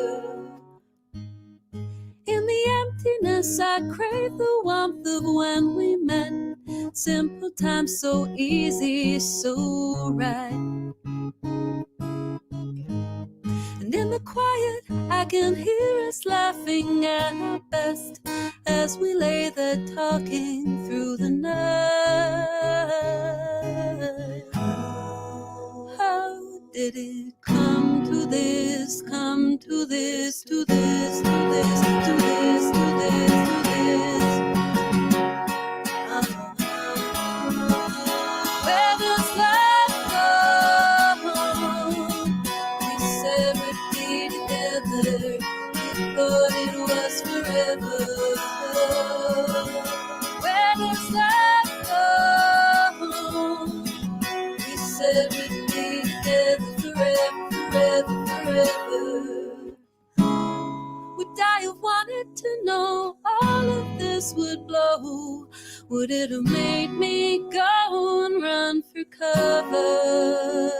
In the emptiness, I crave the warmth of when we met. Simple times, so easy, so right. And in the quiet, I can hear us laughing at our best as we lay there talking through the night. How did it come to this, come to this, to this, to this, to this, to this, to this? Where does love go? We said we'd be together, we thought it was forever. Where does love go? We said we'd be together forever, forever, forever. Would I have wanted to know all of this would blow? Would it have made me go and run for cover?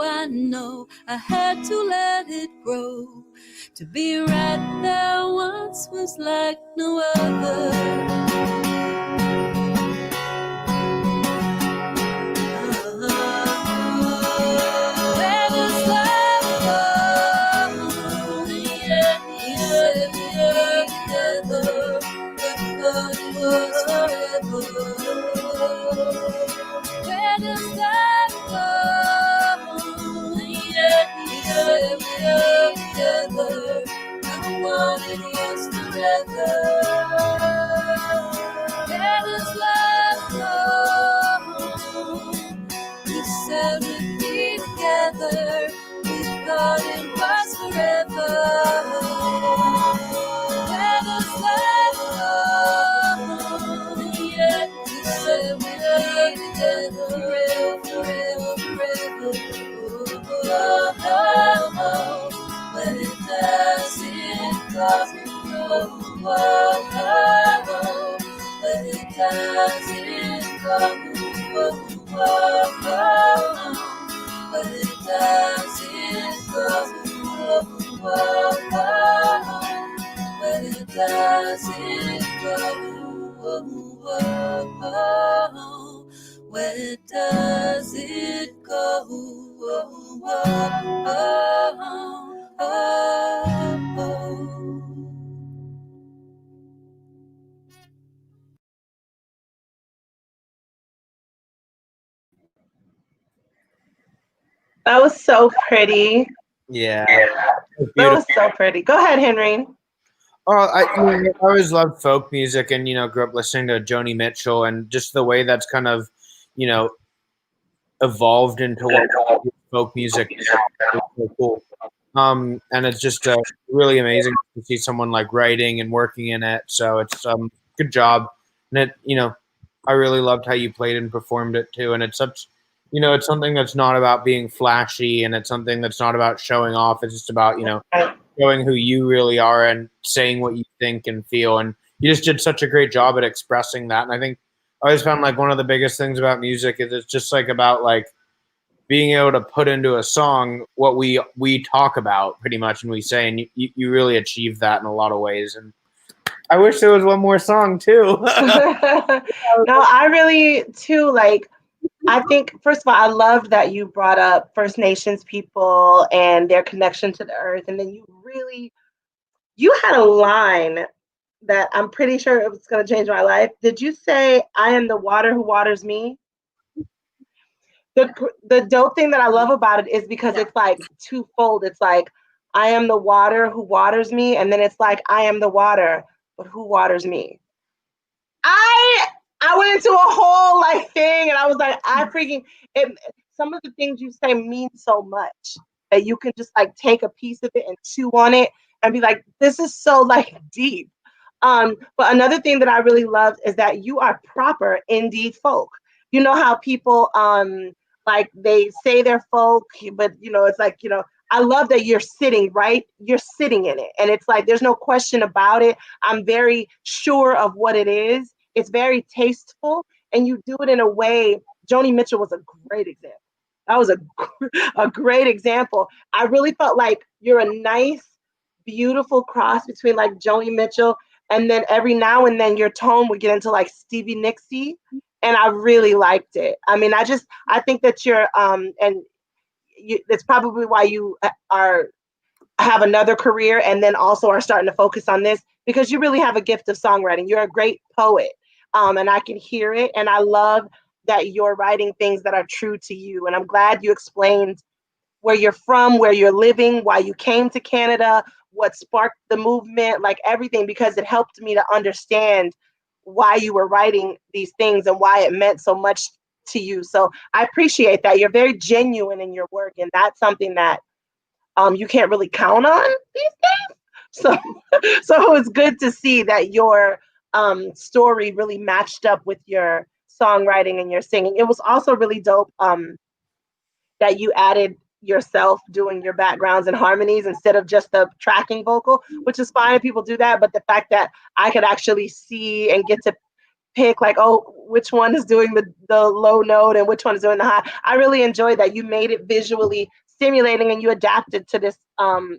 I know, I had to let it grow. To be right there once was like no other. Where does love go? Yeah, we said we'd be together, we thought it was forever. Where does love go? Yeah, we said we'd be together, we thought it was forever. Where does love go? We said we'd be together, we thought it was forever. Where does love go? Yeah, we said we'd be together forever, forever, forever. Oh, oh, oh, but it doesn't come. Oh, oh, oh, but it doesn't come. Oh, oh, oh, but it doesn't come. Oh, oh, oh, but it doesn't come. Oh, oh, oh, where does it go? Oh, oh, oh, oh, oh. That was so pretty. Yeah. That was so pretty. Go ahead, Henry. I always loved folk music, and grew up listening to Joni Mitchell, and just the way that's kind of evolved into what folk music is so cool. And it's just really amazing to see someone like writing and working in it. So it's good job, and I really loved how you played and performed it too. And it's such, it's something that's not about being flashy, and it's something that's not about showing off. It's just about showing who you really are and saying what you think and feel. And you just did such a great job at expressing that. And I think I always found like one of the biggest things about music is it's just like about like being able to put into a song what we talk about pretty much, and we say, and you really achieve that in a lot of ways. And I wish there was one more song too. No, I really too, like, I think, first of all, I loved that you brought up First Nations people and their connection to the earth. And then you really You had a line that I'm pretty sure it was going to change my life. Did you say, "I am the water who waters me"? The dope thing that I love about it is because it's like twofold. It's like, I am the water who waters me, and then it's like, I am the water, but who waters me? I went into a whole like thing, and I was like, some of the things you say mean so much that you can just like take a piece of it and chew on it and be like, this is so like deep. But another thing that I really loved is that you are proper indie folk. You know how people like they say they're folk, but it's like, I love that you're sitting in it. And it's like, there's no question about it. I'm very sure of what it is. It's very tasteful, and you do it in a way. Joni Mitchell was a great example. That was a great example. I really felt like you're a nice, beautiful cross between like Joni Mitchell, and then every now and then your tone would get into like Stevie Nicks-y, and I really liked it. I mean, I think that that's probably why you have another career and then also are starting to focus on this, because you really have a gift of songwriting. You're a great poet, and I can hear it, and I love that you're writing things that are true to you. And I'm glad you explained where you're from, where you're living, why you came to Canada, what sparked the movement, like everything, because it helped me to understand why you were writing these things and why it meant so much to you. So I appreciate that. You're very genuine in your work, and that's something that you can't really count on these days. So it's good to see that your story really matched up with your songwriting and your singing. It was also really dope that you added yourself doing your backgrounds and harmonies instead of just the tracking vocal, which is fine if people do that. But the fact that I could actually see and get to pick like, oh, which one is doing the low note and which one is doing the high. I really enjoyed that you made it visually stimulating and you adapted to this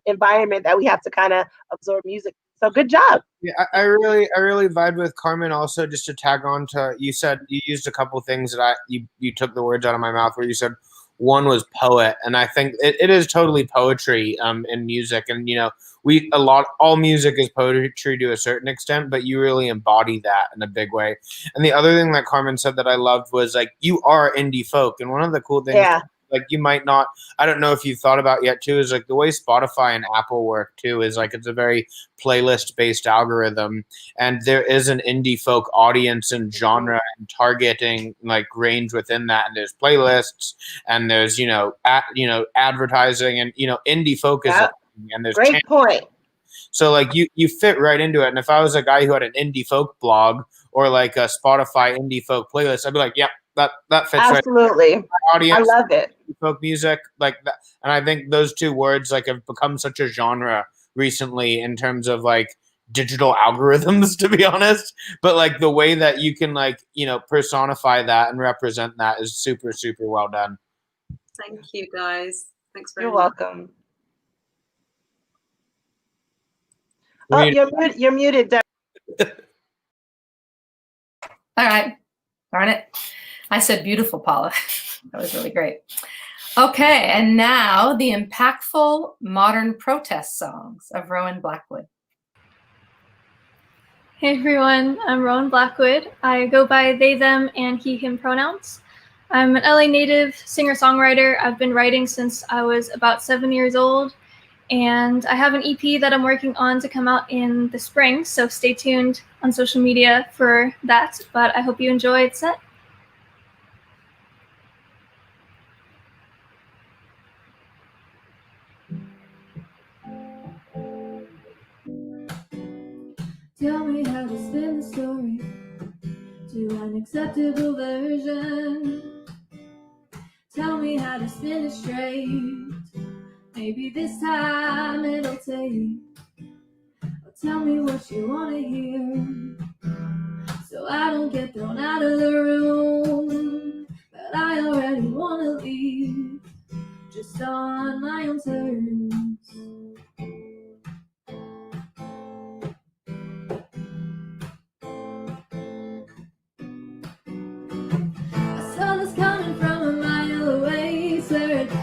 environment that we have to kind of absorb music. So good job. Yeah, I really vibe with Carmen. Also, just to tag on to, you said you used a couple things that you took the words out of my mouth, where you said one was poet, and I think it is totally poetry in music, and all music is poetry to a certain extent, but you really embody that in a big way. And the other thing that Carmen said that I loved was like, you are indie folk, and one of the cool things. Yeah. Like you might not, I don't know if you've thought about yet too, is like the way Spotify and Apple work too, is like it's a very playlist based algorithm, and there is an indie folk audience and genre and targeting like range within that, and there's playlists and there's advertising, and indie folk is and there's great point. So like you fit right into it. And if I was a guy who had an indie folk blog or like a Spotify indie folk playlist, I'd be like, yep, that fits absolutely right. Audience, I love it. Folk music like that, and I think those two words like have become such a genre recently in terms of like digital algorithms, to be honest. But like the way that you can like personify that and represent that is super, super well done. Thank you, guys. Thanks very You're much. welcome. Oh, you're muted. All right. Darn it. I said beautiful, Paula. That was really great. Okay, and now the impactful modern protest songs of Rowan Blackwood. Hey everyone, I'm Rowan Blackwood. I go by they, them, and he, him pronouns. I'm an LA native singer-songwriter. I've been writing since I was about 7 years old, and I have an EP that I'm working on to come out in the spring, so stay tuned on social media for that, but I hope you enjoy it set. Tell me how to spin the story to an acceptable version. Tell me how to spin it straight. Maybe this time it'll take. Or tell me what you want to hear, so I don't get thrown out of the room. But I already want to leave, just on my own terms.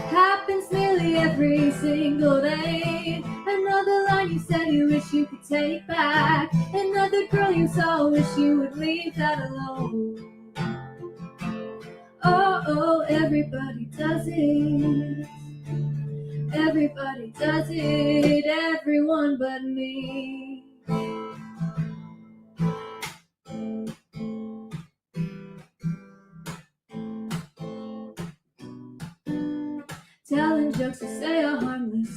Happens nearly every single day. Another line you said said you wish you could take back. Another girl you saw, wish you would leave that alone. Oh, oh, everybody does it. Everybody does it, everyone but me. Telling jokes they say are harmless,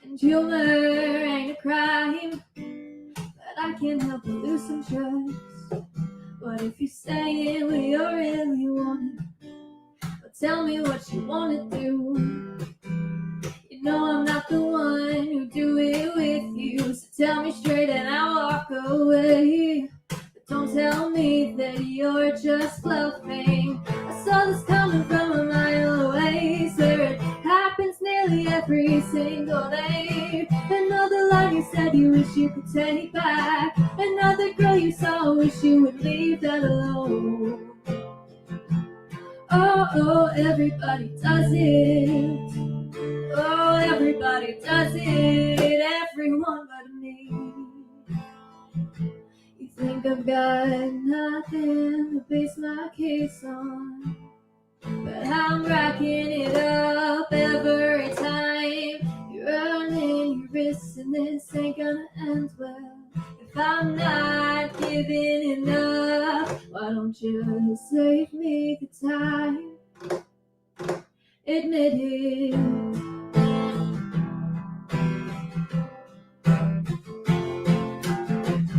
and humor ain't a crime, but I can't help but lose some trust. What if you're saying what you really want? Well, tell me what you wanna do. You know I'm not the one who do it with you, so tell me straight and I'll walk away. But don't tell me that you're just bluffing. I saw this coming from a mile away, swear it happens nearly every single day. Another line you said you wish you could take back. Another girl you saw, wish you would leave that alone. Oh, oh, everybody does it. Oh, everybody does it, everyone but me. You think I've got nothing to base my case on, but I'm racking it up every time. You're running your wrists and this ain't gonna end well. If I'm not giving enough, why don't you save me the time? Admit it.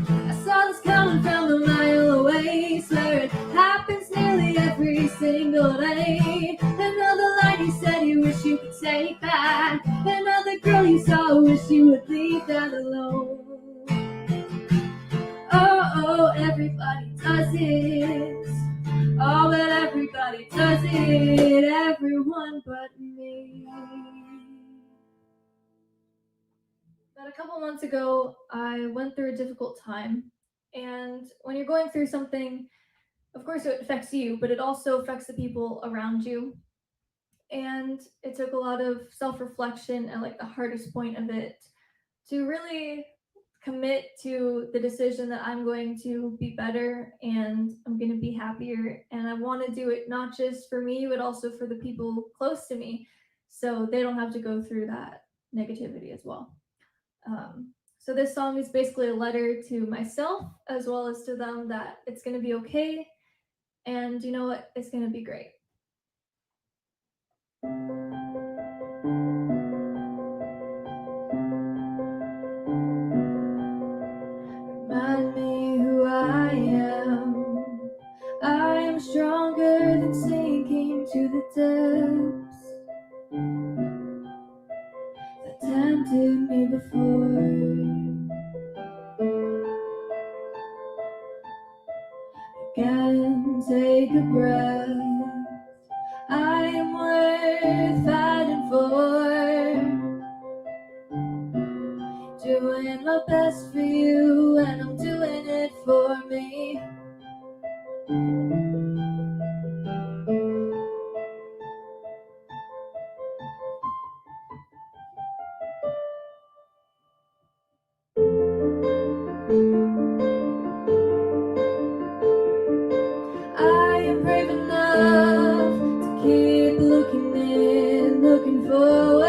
I saw this coming from a mile away, swear it happens nearly every single day. Another line you said you wish you could take back. Another girl you saw, wish you would leave that alone. Oh, oh, everybody does it. Oh, but everybody does it, everyone but me. About a couple months ago, I went through a difficult time. And when you're going through something, of course it affects you, but it also affects the people around you. And it took a lot of self-reflection at like the hardest point of it to really commit to the decision that I'm going to be better and I'm going to be happier. And I want to do it not just for me, but also for the people close to me, so they don't have to go through that negativity as well. So this song is basically a letter to myself as well as to them that it's going to be okay, and you know what, it's going to be great. Remind me who I am. I am stronger than sinking to the depths that tempted me before. Again, take a breath. I am worth fighting for. Doing my best for you, and I'm doing it for me. I am brave enough to keep looking in, looking forward.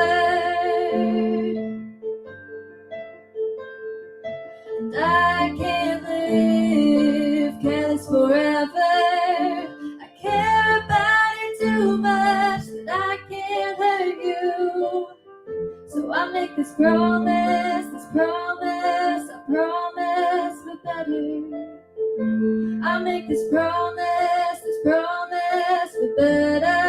And I can't live careless forever. I care about you too much that I can't hurt you. So I make this promise, I promise for better. I make this promise for better.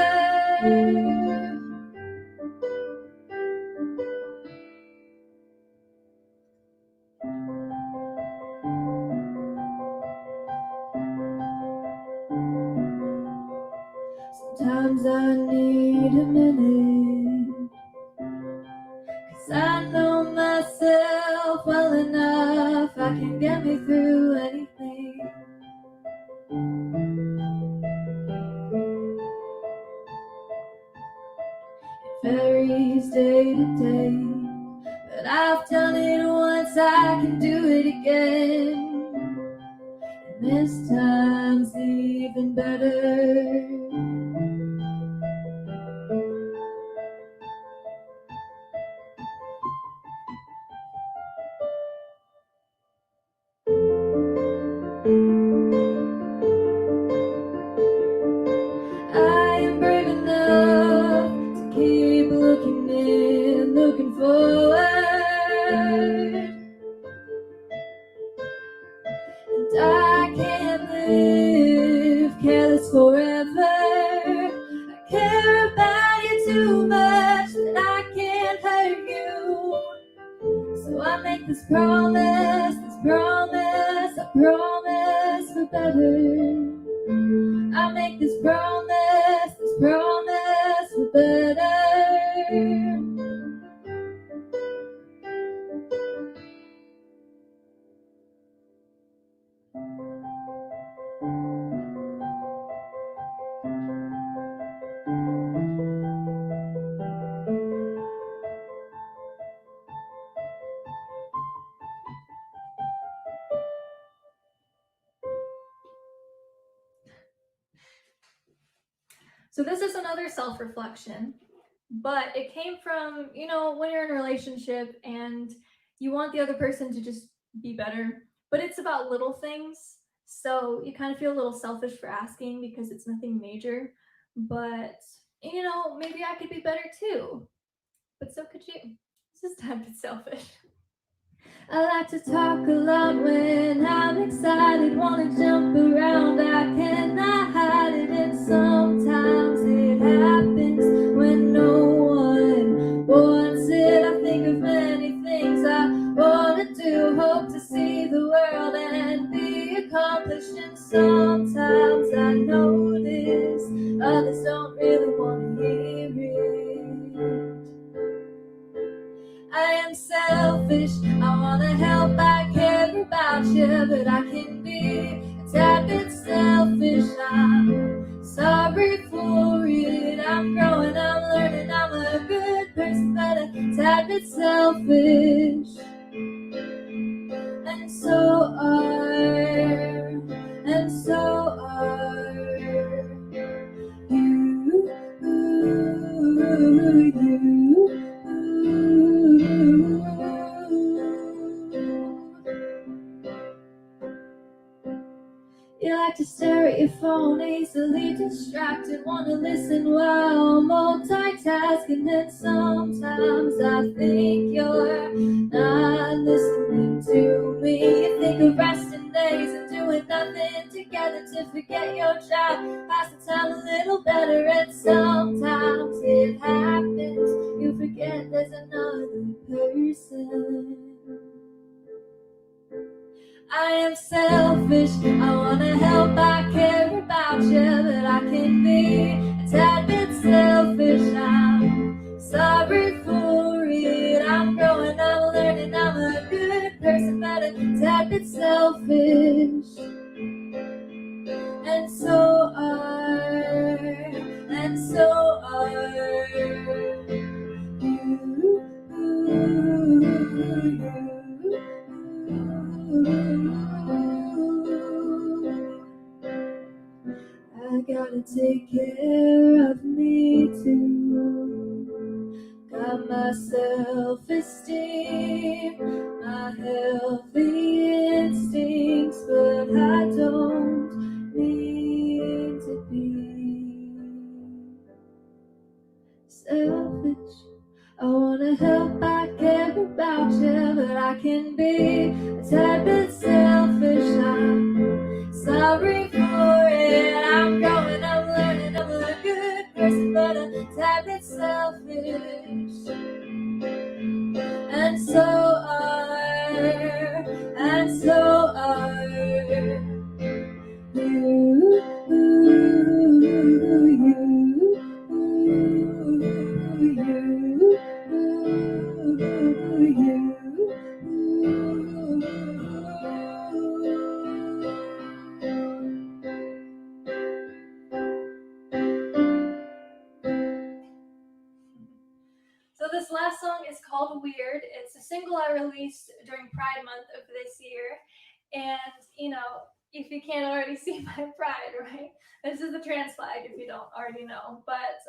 Sometimes I need a minute, 'cause I know myself well enough. I can get me through anything. It varies day to day, but I've done it promise I can do it again. And this time's even better. I am brave enough to keep looking in, looking forward. And I can't live careless forever. I care about you too much that I can't hurt you. So I make this promise, I promise for better. I make this promise for better. So this is another self-reflection, but it came from, you know, when you're in a relationship and you want the other person to just be better, but it's about little things. So you kind of feel a little selfish for asking because it's nothing major, but you know, maybe I could be better too, but so could you. It's just a bit selfish. I like to talk a lot when I'm excited, wanna jump around, I cannot hide it, and sometimes it happens when no one wants it. I think of many things I wanna do, hope to see the world and be accomplished, and sometimes I notice others don't really wanna hear it. I am selfish, I wanna help, I care about you, but I can be a tad bit selfish. I'm sorry for it, I'm growing, I'm learning, I'm a good person, but a tad bit selfish. And so are you. You like to stare at your phone, easily distracted, wanna listen while multitasking, and sometimes I think you're not listening to me. You think of resting days and doing nothing together to forget your job, pass the time a little better, and sometimes it happens, you forget there's another person. I am selfish, I wanna help, I care about you, but I can be a tad bit selfish. I'm sorry for it, I'm growing, I'm learning, I'm a good person, but a tad bit selfish. And so are I gotta take care of me too. Got my self-esteem, my healthy instincts, but I don't need to be selfish. I wanna help, I care about you, but I can be a tad bit selfish. I'm sorry for it, I'm growing, I'm learning, I'm a good person, but a tad bit selfish. And so are So this last song is called Weird. It's a single I released during Pride Month of this year. And, you know, if you can't already see my pride, right? This is the trans flag if you don't already know. But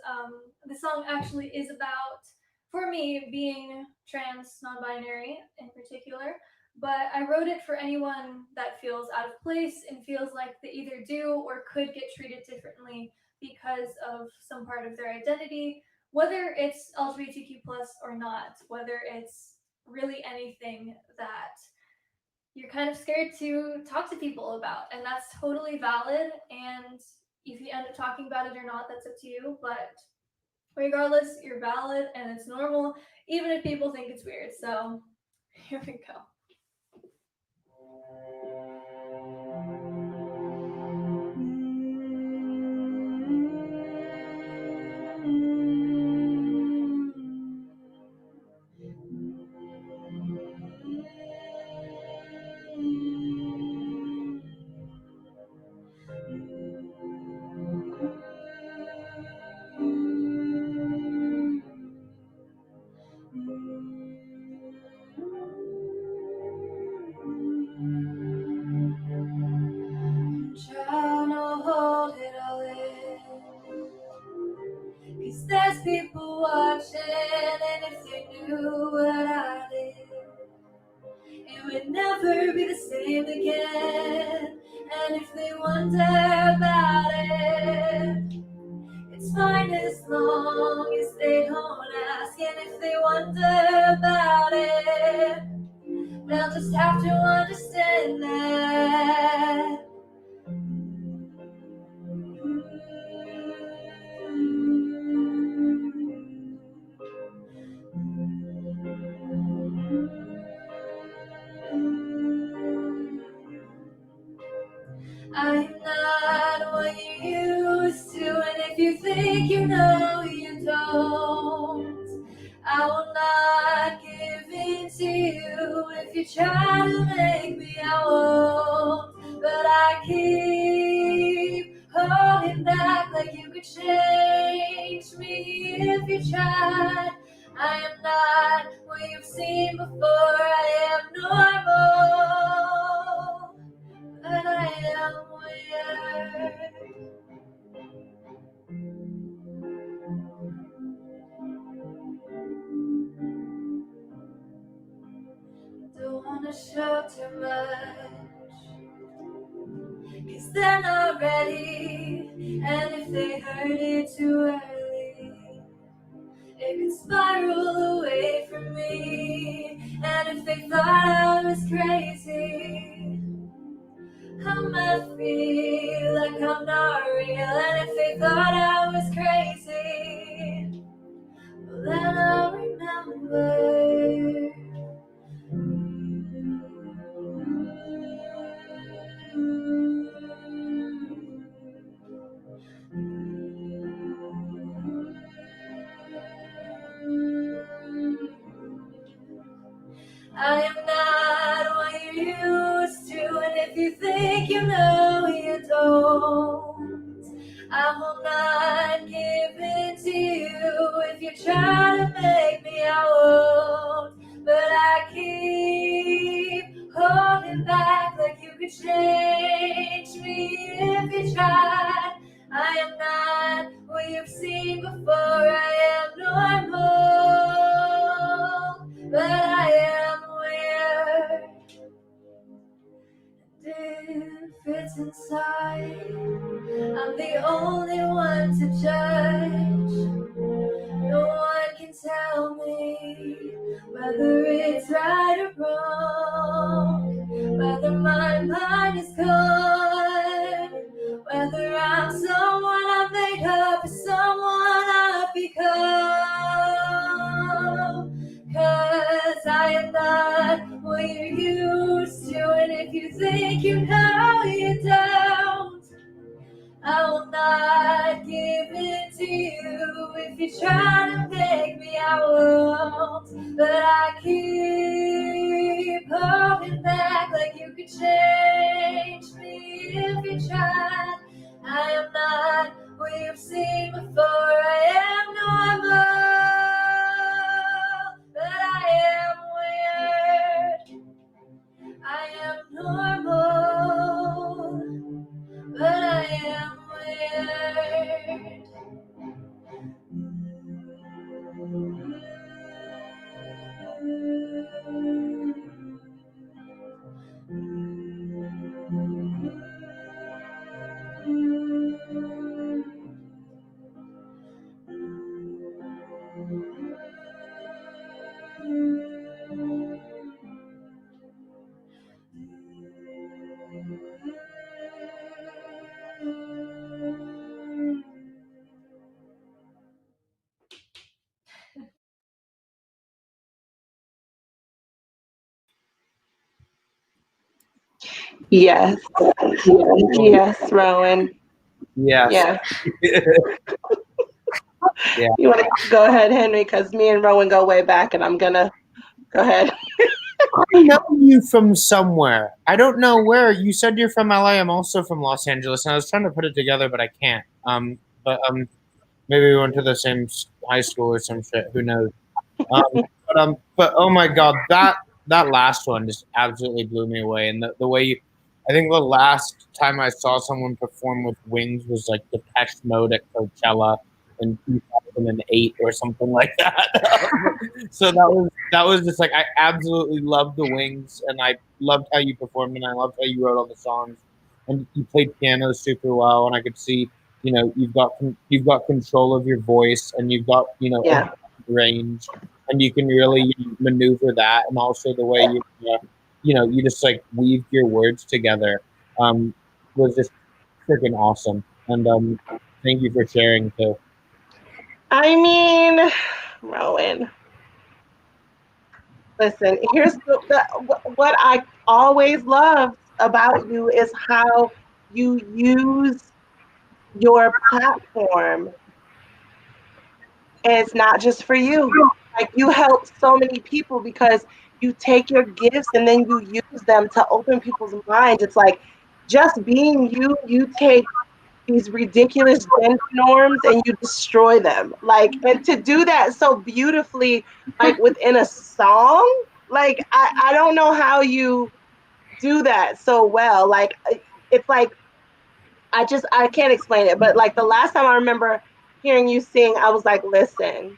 the song actually is about, for me, being trans, non-binary in particular. But I wrote it for anyone that feels out of place and feels like they either do or could get treated differently because of some part of their identity, whether it's LGBTQ+ or not, whether it's really anything that you're kind of scared to talk to people about. And that's totally valid. And if you end up talking about it or not, that's up to you. But regardless, you're valid and it's normal, even if people think it's weird. So here we go. Trying to hold it all in, 'cause there's people watching, and if they knew what I did, it would never be the same again. And if they wonder about it, it's fine as long as they don't ask. And if they wonder about it, they'll just have to understand that. I'm not what you're used to, and if you think you know, you don't. I will not give in to you. If you try to make me, I won't. But I keep holding back like you could change me if you tried. I am not what you've seen before. I am normal, but I am weird. Don't wanna show too much, 'cause they're not ready. And if they heard it too early, it could spiral away from me. And if they thought I was crazy, I might feel like I'm not real. And if they thought I was crazy, well, then I'll remember. I am not what you're used to, and if you think you know, you don't. I will not give in to you. If you try to make me, I won't. But I keep holding back like you could change me if you tried. I am not what you've seen before. I am normal, but I am weird. And if it's inside, I'm the only one to judge. No one can tell me whether it's right or wrong, whether my mind is gone, whether I'm someone I've made up or someone I've become. 'Cause I am not what you're used to, and if you think you know, you don't. I will not give in to you. If you try to make me, I won't. But I keep holding back like you could change me if you tried. I am not what you've seen before. I am Yes. Yes, Rowan. Yes. Yeah. Yeah. You want to go ahead, Henry, because me and Rowan go way back, and I'm gonna go ahead. I know you from somewhere. I don't know where. You said you're from LA. I'm also from Los Angeles, and I was trying to put it together, but I can't. But maybe we went to the same high school or some shit. Who knows? But oh my god, that last one just absolutely blew me away. And the way you, I think the last time I saw someone perform with wings was like Depeche Mode at Coachella in 2008 or something like that. So that was just like I absolutely loved the wings, and I loved how you performed, and I loved how you wrote all the songs, and you played piano super well, and I could see you've got control of your voice, and you've got Yeah. range, and you can really maneuver that, and also the way you just like weave your words together was just freaking awesome. And thank you for sharing too. I mean, Rowan, listen, here's what I always loved about you is how you use your platform. And it's not just for you. Like you help so many people because you take your gifts and then you use them to open people's minds. It's like just being you, you take these ridiculous gender norms and you destroy them. Like, and to do that so beautifully, like within a song, like I don't know how you do that so well. Like it's like I can't explain it, but like the last time I remember hearing you sing, I was like, listen,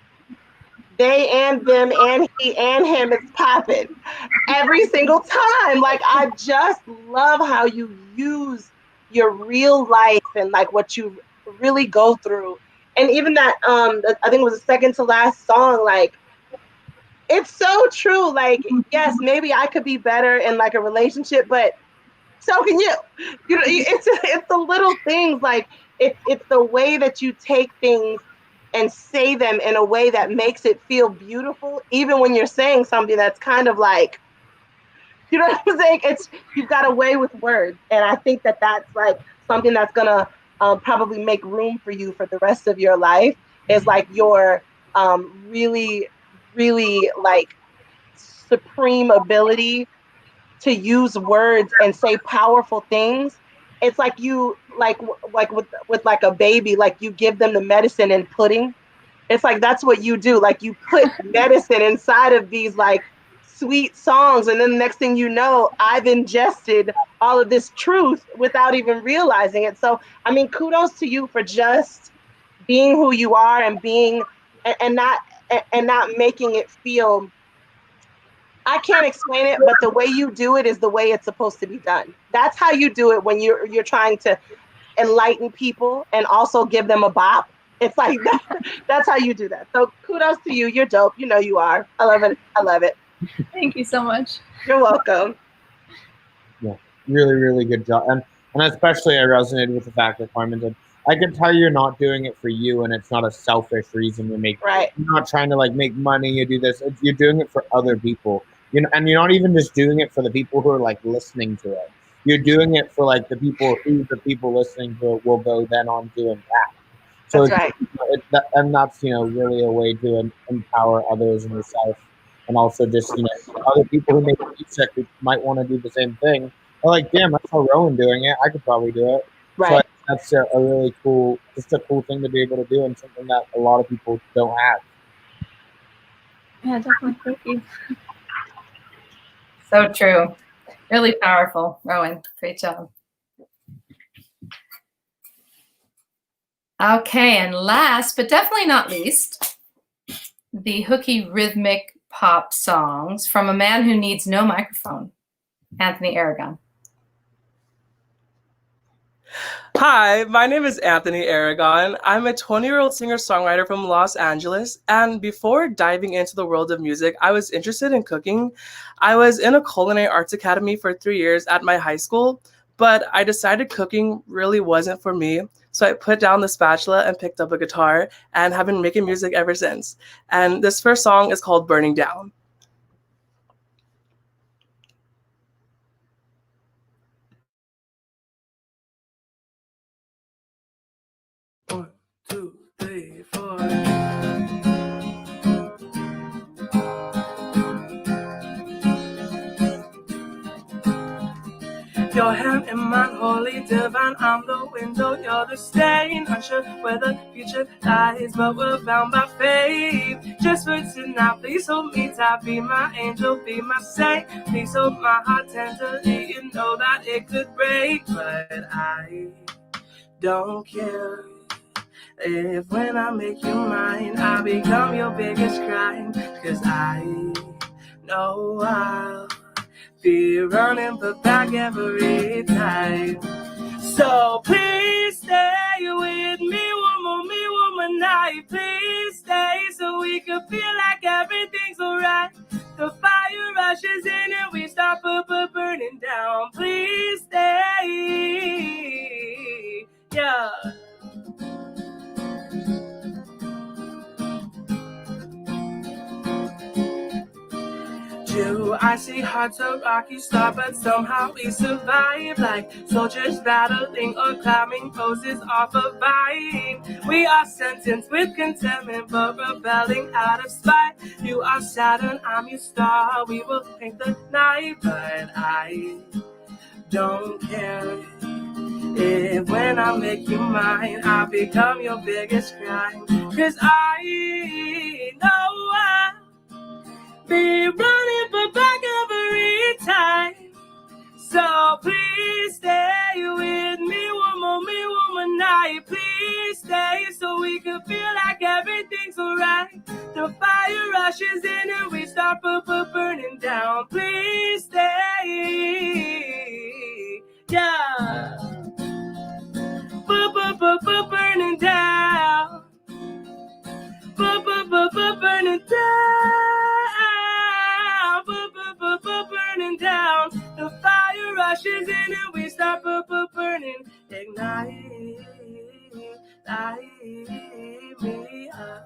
they and them and he and him, it's popping every single time. Like I just love how you use your real life and like what you really go through. And even that I think it was the second to last song, like it's so true. Like, yes, maybe I could be better in like a relationship, but so can you. You know, it's the little things, like it's the way that you take things and say them in a way that makes it feel beautiful, even when you're saying something that's kind of like, you know what I'm saying? It's you've got a way with words, and I think that that's like something that's gonna probably make room for you for the rest of your life. Is like your really, really like supreme ability to use words and say powerful things. It's like you like with like a baby, like you give them the medicine and pudding. It's like that's what you do. Like you put medicine inside of these like sweet songs, and then the next thing you know, I've ingested all of this truth without even realizing it. So I mean, kudos to you for just being who you are and being and not and not making it feel, I can't explain it, but the way you do it is the way it's supposed to be done. That's how you do it when you're trying to enlighten people and also give them a bop. It's like that's how you do that. So kudos to you. You're dope. You know you are. I love it. I love it. Thank you so much. You're welcome. Yeah, really, really good job. And especially I resonated with the fact that Carmen did. I can tell you're not doing it for you, and it's not a selfish reason you make. Right. You're not trying to like make money. You do this. You're doing it for other people. You know, and you're not even just doing it for the people who are like listening to it. You're doing it for like the people listening to it will go then on to impact. So That's right. and that's really a way to empower others and yourself, and also just other people who make music who might want to do the same thing. They're like, damn, I saw Rowan doing it. I could probably do it. So Right. that's a really cool, just a cool thing to be able to do, and something that a lot of people don't have. Yeah, definitely. Thank you. So true. Really powerful, Rowan. Great job. Okay, and last but definitely not least, the hooky rhythmic pop songs from a man who needs no microphone, Anthony Aragon. Hi, my name is Anthony Aragon. I'm a 20-year-old singer-songwriter from Los Angeles, and before diving into the world of music, I was interested in cooking. I was in a culinary arts academy for 3 years at my high school, but I decided cooking really wasn't for me, so I put down the spatula and picked up a guitar, and have been making music ever since. And this first song is called Burning Down. 1, 2, 3, 4. Your hand in mine, holy divine. I'm the window, you're the stain. Unsure where the future lies, but we're bound by faith. Just for tonight, please hold me tight. Be my angel, be my saint. Please hold my heart tenderly. You know that it could break, but I don't care. If when I make you mine, I become your biggest crime. 'Cause I know I'll be running but back every time. So please stay with me one more night. Please stay so we can feel like everything's alright. The fire rushes in and we start burning down. Please stay, yeah. I see hearts a rocky start, but somehow we survive. Like soldiers battling or climbing poses off a vine. We are sentenced with contentment, but rebelling out of spite. You are Saturn, I'm your star. We will paint the night, but I don't care. If when I make you mine, I become your biggest crime. 'Cause I know I'll be running but back every time. So please stay with me one more night. Please stay so we can feel like everything's alright. The fire rushes in and we start burning down. Please stay, yeah. Burning down. Burning down. Burning down. The fire rushes in and we start burning. Ignite, light me up.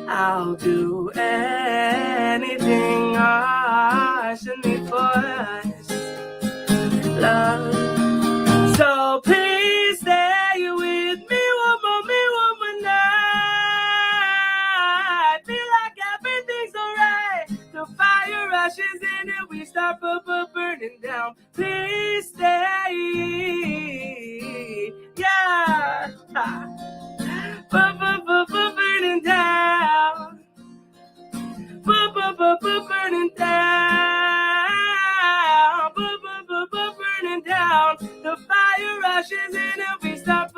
I'll do anything I should need for us. Love. So please stay with me one more night. Feel like everything's alright. The fire rushes in and we start burning down. Please stay, yeah. Burning down. Burning down. Burning down. The fire rushes in and we start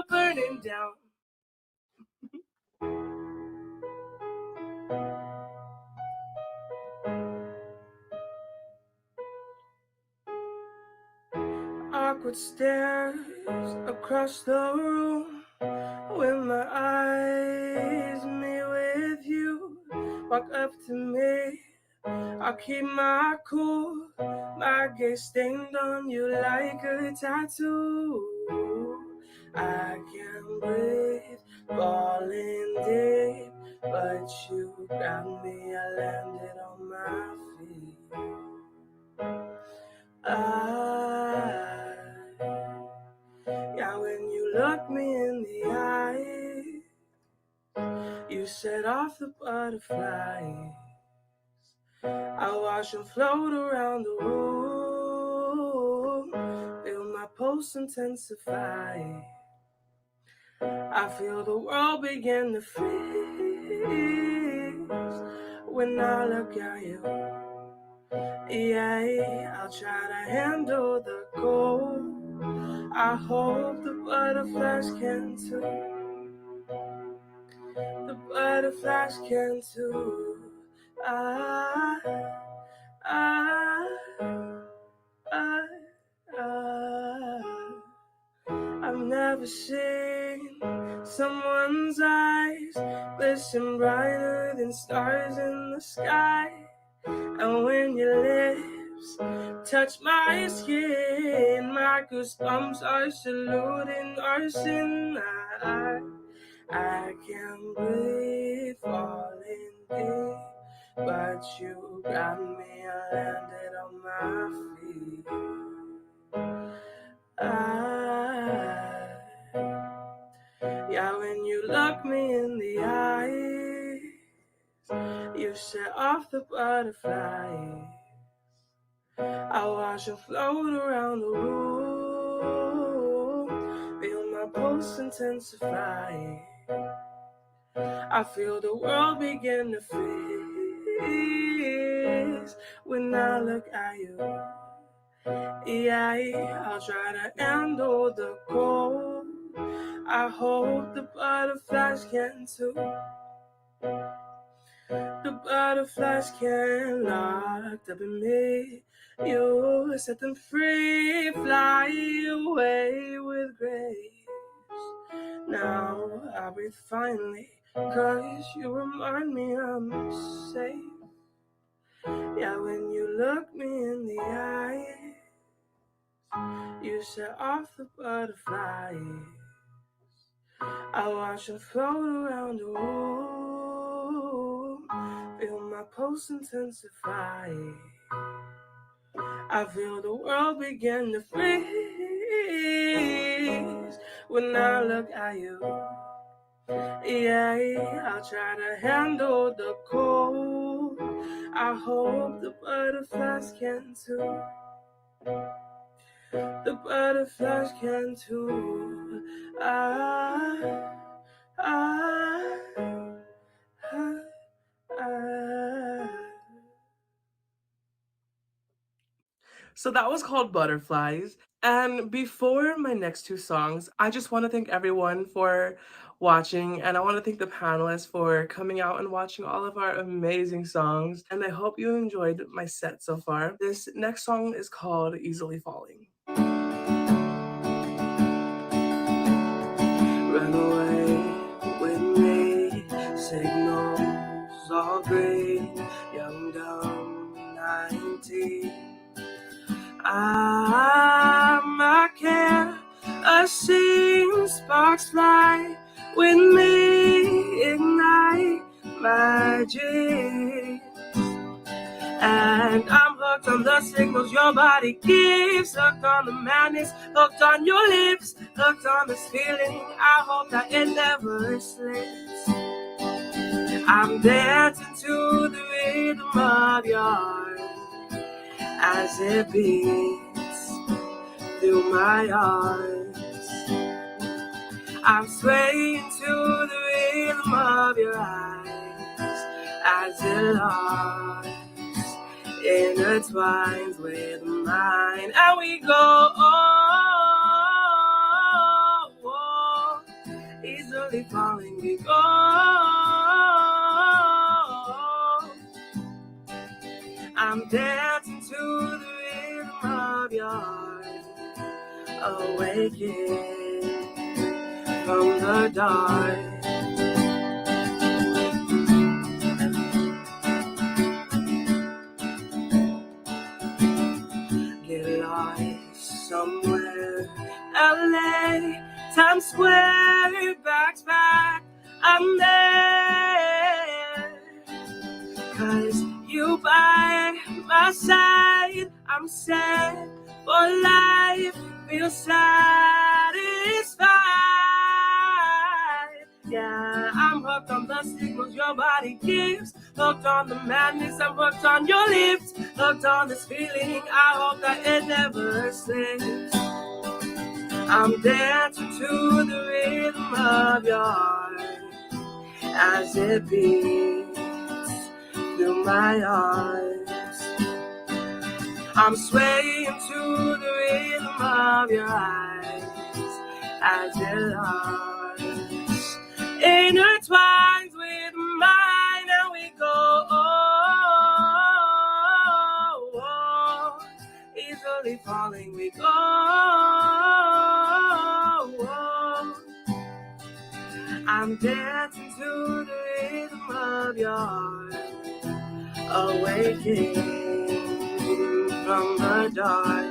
burning down. Awkward stares across the room when my eyes meet with you. Walk up to me, I'll keep my cool. My gaze stained on you like a tattoo. I can't breathe, falling deep, but you grabbed me, I landed on my feet. Yeah, when you look me in the eye, you set off the butterflies. I watch them float around the room, feel my pulse intensify. I feel the world begin to freeze when I look at you. Yeah, I'll try to handle the cold. I hope the butterflies can too. The butterflies can too. I've never seen someone's eyes glisten brighter than stars in the sky. And when your lips touch my skin, my goosebumps are saluting arson. I can't breathe, falling deep, but you got me, I landed on my feet. when you look me in the eyes, you set off the butterflies. I watch them float around the room, feel my pulse intensify. I feel the world begin to freeze when I look at you. Yeah, I'll try to handle the cold. I hope the butterflies can too. The butterflies can locked up in me. You set them free, fly away with grace. Now I breathe finally, 'cause you remind me I'm safe. Yeah, when you look me in the eye, you set off the butterflies. I watch them float around the room, feel my pulse intensify. I feel the world begin to freeze when I look at you. Yeah, I'll try to handle the cold. I hope the butterflies can too. The butterflies can too. So that was called Butterflies. And before my next two songs, I just want to thank everyone for watching, and I want to thank the panelists for coming out and watching all of our amazing songs. And I hope you enjoyed my set so far. This next song is called Easily Falling. Run away with me, signals all green, young, dumb, 19. I can't assume sparks fly with me, ignite my dreams. And I'm hooked on the signals your body gives, hooked on the madness, hooked on your lips, hooked on this feeling. I hope that it never slips. I'm dancing to the rhythm of your heart as it beats through my arms. I'm swaying to the rhythm of your eyes as it locks, intertwines with mine, and we go easily falling. We go I'm dancing to the rhythm of your heart, awakening from the dark. Get lost somewhere, LA, Times Square, back, I'm there. 'Cause you by my side, I'm set for life, feel satisfied. Yeah, I'm hooked on the signals your body gives, hooked on the madness, I'm hooked on your lips, hooked on this feeling, I hope that it never slips. I'm dancing to the rhythm of your heart as it beats through my arms. I'm swaying to the rhythm of your eyes as it locks, intertwines with mine, and we go easily falling. We go I'm dancing to the rhythm of your heart, awakening from the dark.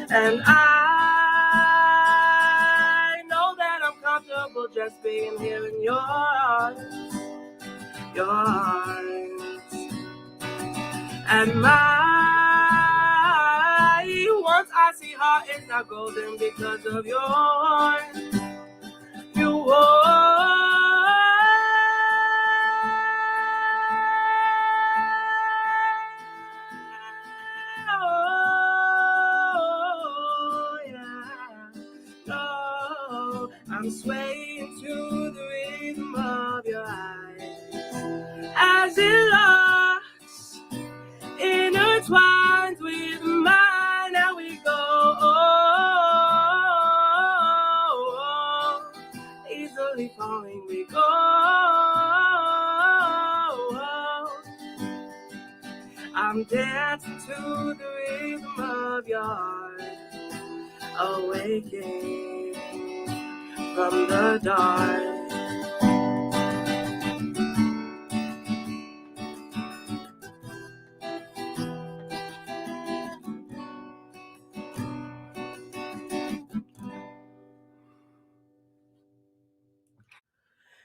And I know that I'm comfortable just being here in your arms. your heart. And my once I see heart is not golden because of your I'm swaying to the rhythm of your eyes as it locks, intertwined with mine. Now we go easily falling. We go. I'm dancing to the rhythm of your heart, awakening from the dark.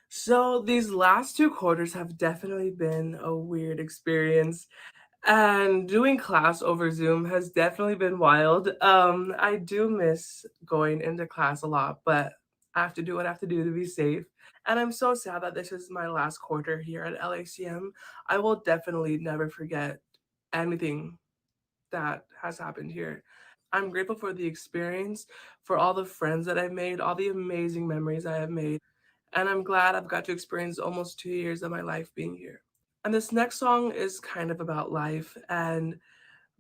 So these last 2 quarters have definitely been a weird experience. And doing class over Zoom has definitely been wild. I do miss going into class a lot, but I have to do what I have to do to be safe. And I'm so sad that this is my last quarter here at LACM. I will definitely never forget anything that has happened here. I'm grateful for the experience, for all the friends that I've made, all the amazing memories I have made. And I'm glad I've got to experience almost 2 years of my life being here. And this next song is kind of about life and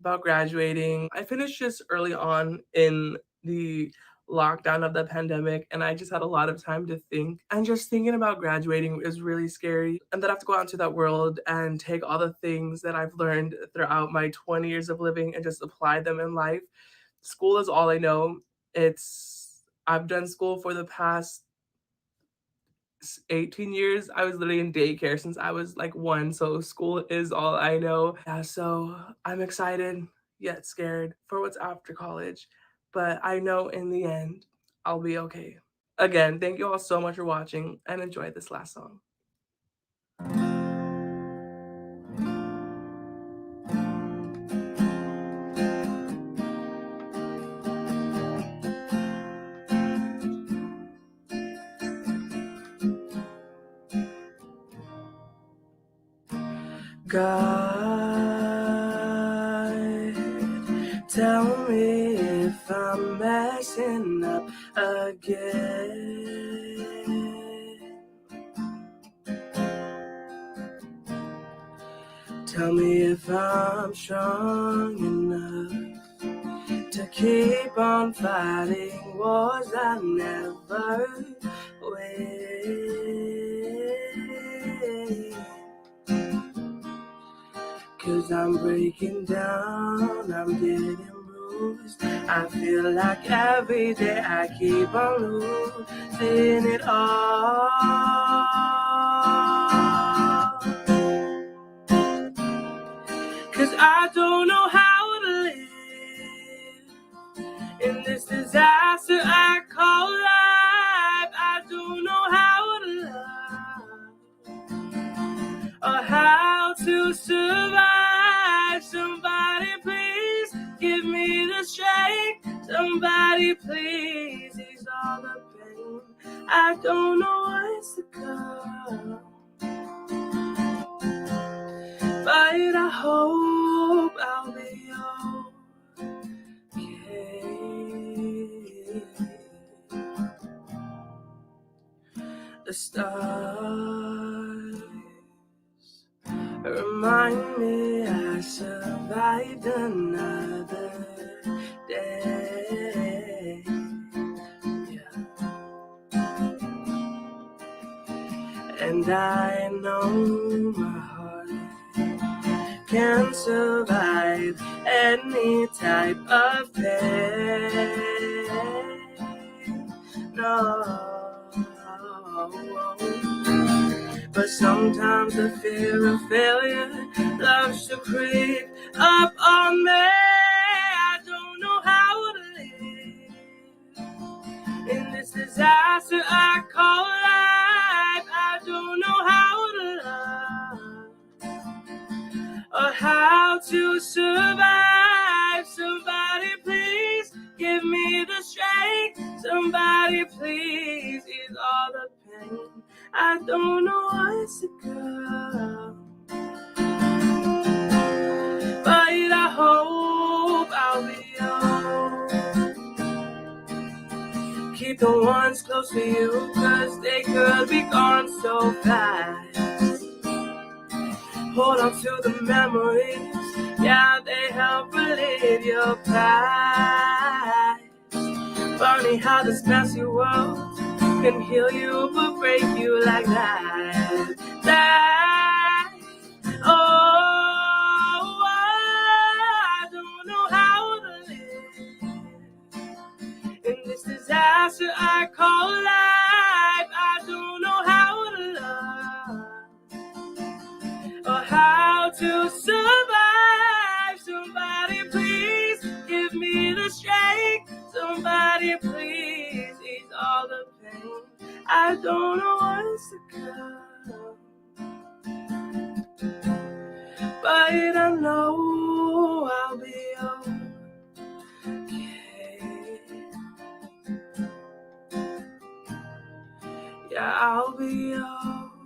about graduating. I finished this early on in the lockdown of the pandemic, and I just had a lot of time to think. And just thinking about graduating is really scary. And then I have to go out into that world and take all the things that I've learned throughout my 20 years of living and just apply them in life. School is all I know. I've done school for the past 18 years. I was literally in daycare since I was like 1, so school is all I know. Yeah, so I'm excited yet scared for what's after college, but I know in the end I'll be okay. Again, thank you all so much for watching and enjoy this last song. God, tell me if I'm messing up again. Tell me if I'm strong enough to keep on fighting wars I never win. 'Cause I'm breaking down, I'm getting bruised. I feel like every day I keep on losing it all. 'Cause I don't know how to live in this disaster I call life. I don't know how to love or how to survive. Somebody please give me the strength. Somebody please ease all the pain. I don't know what's to come, but I hope I'll be okay. The stars remind me I survived another day. Yeah. And I know my heart can survive any type of pain. No. But sometimes the fear of failure loves to creep up on me. I don't know how to live in this disaster I call life. I don't know how to love how to survive. Somebody please give me the strength. Somebody please ease all the pain. I don't know what's to come, but I hope I'll be on. Keep the ones close to you, 'cause they could be gone so fast. Hold on to the memories, yeah, they help relieve your past. Funny how this messy world can heal you but break you like that. Oh, I don't know how to live in this disaster I call life. I don't know how to love or how to survive. Somebody please give me the strength. Somebody please ease all the pain. I don't know what's to come, but I know I'll be okay. Yeah, I'll be okay.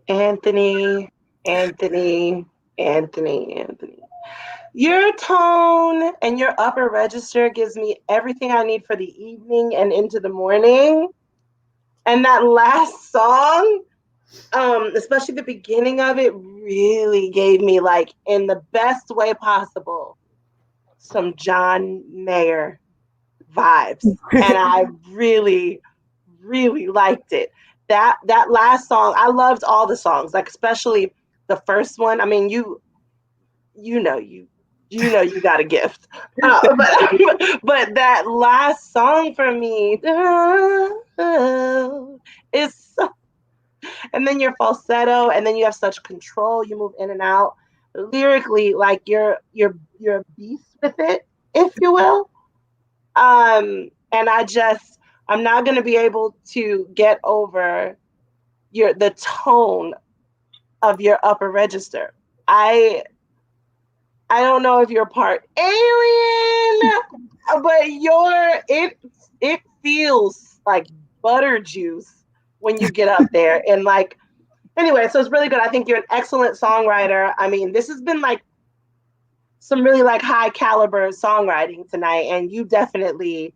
Anthony. Your tone and your upper register gives me everything I need for the evening and into the morning. And that last song, especially the beginning of it, really gave me, like, in the best way possible, some John Mayer vibes. And I really, really liked it. That last song, I loved all the songs, like especially the first one. I mean, you know you got a gift. But that last song for me is so, and then your falsetto, and then you have such control, you move in and out lyrically, like you're a beast with it, if you will. And I'm not going to be able to get over the tone of your upper register. I don't know if you're part alien, but it feels like butter juice when you get up there. And like, anyway, so it's really good. I think you're an excellent songwriter. I mean, this has been like some really like high caliber songwriting tonight, and you definitely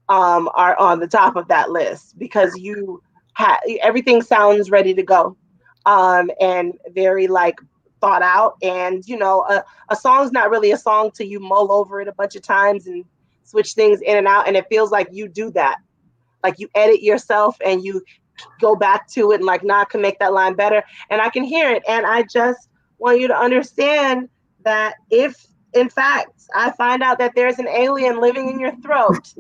are on the top of that list because everything sounds ready to go, and very like thought out. And you know, a song's not really a song till you mull over it a bunch of times and switch things in and out, and it feels like you do that, like you edit yourself and you go back to it and like, nah, I can make that line better, and I can hear it. And I just want you to understand that if in fact I find out that there's an alien living in your throat,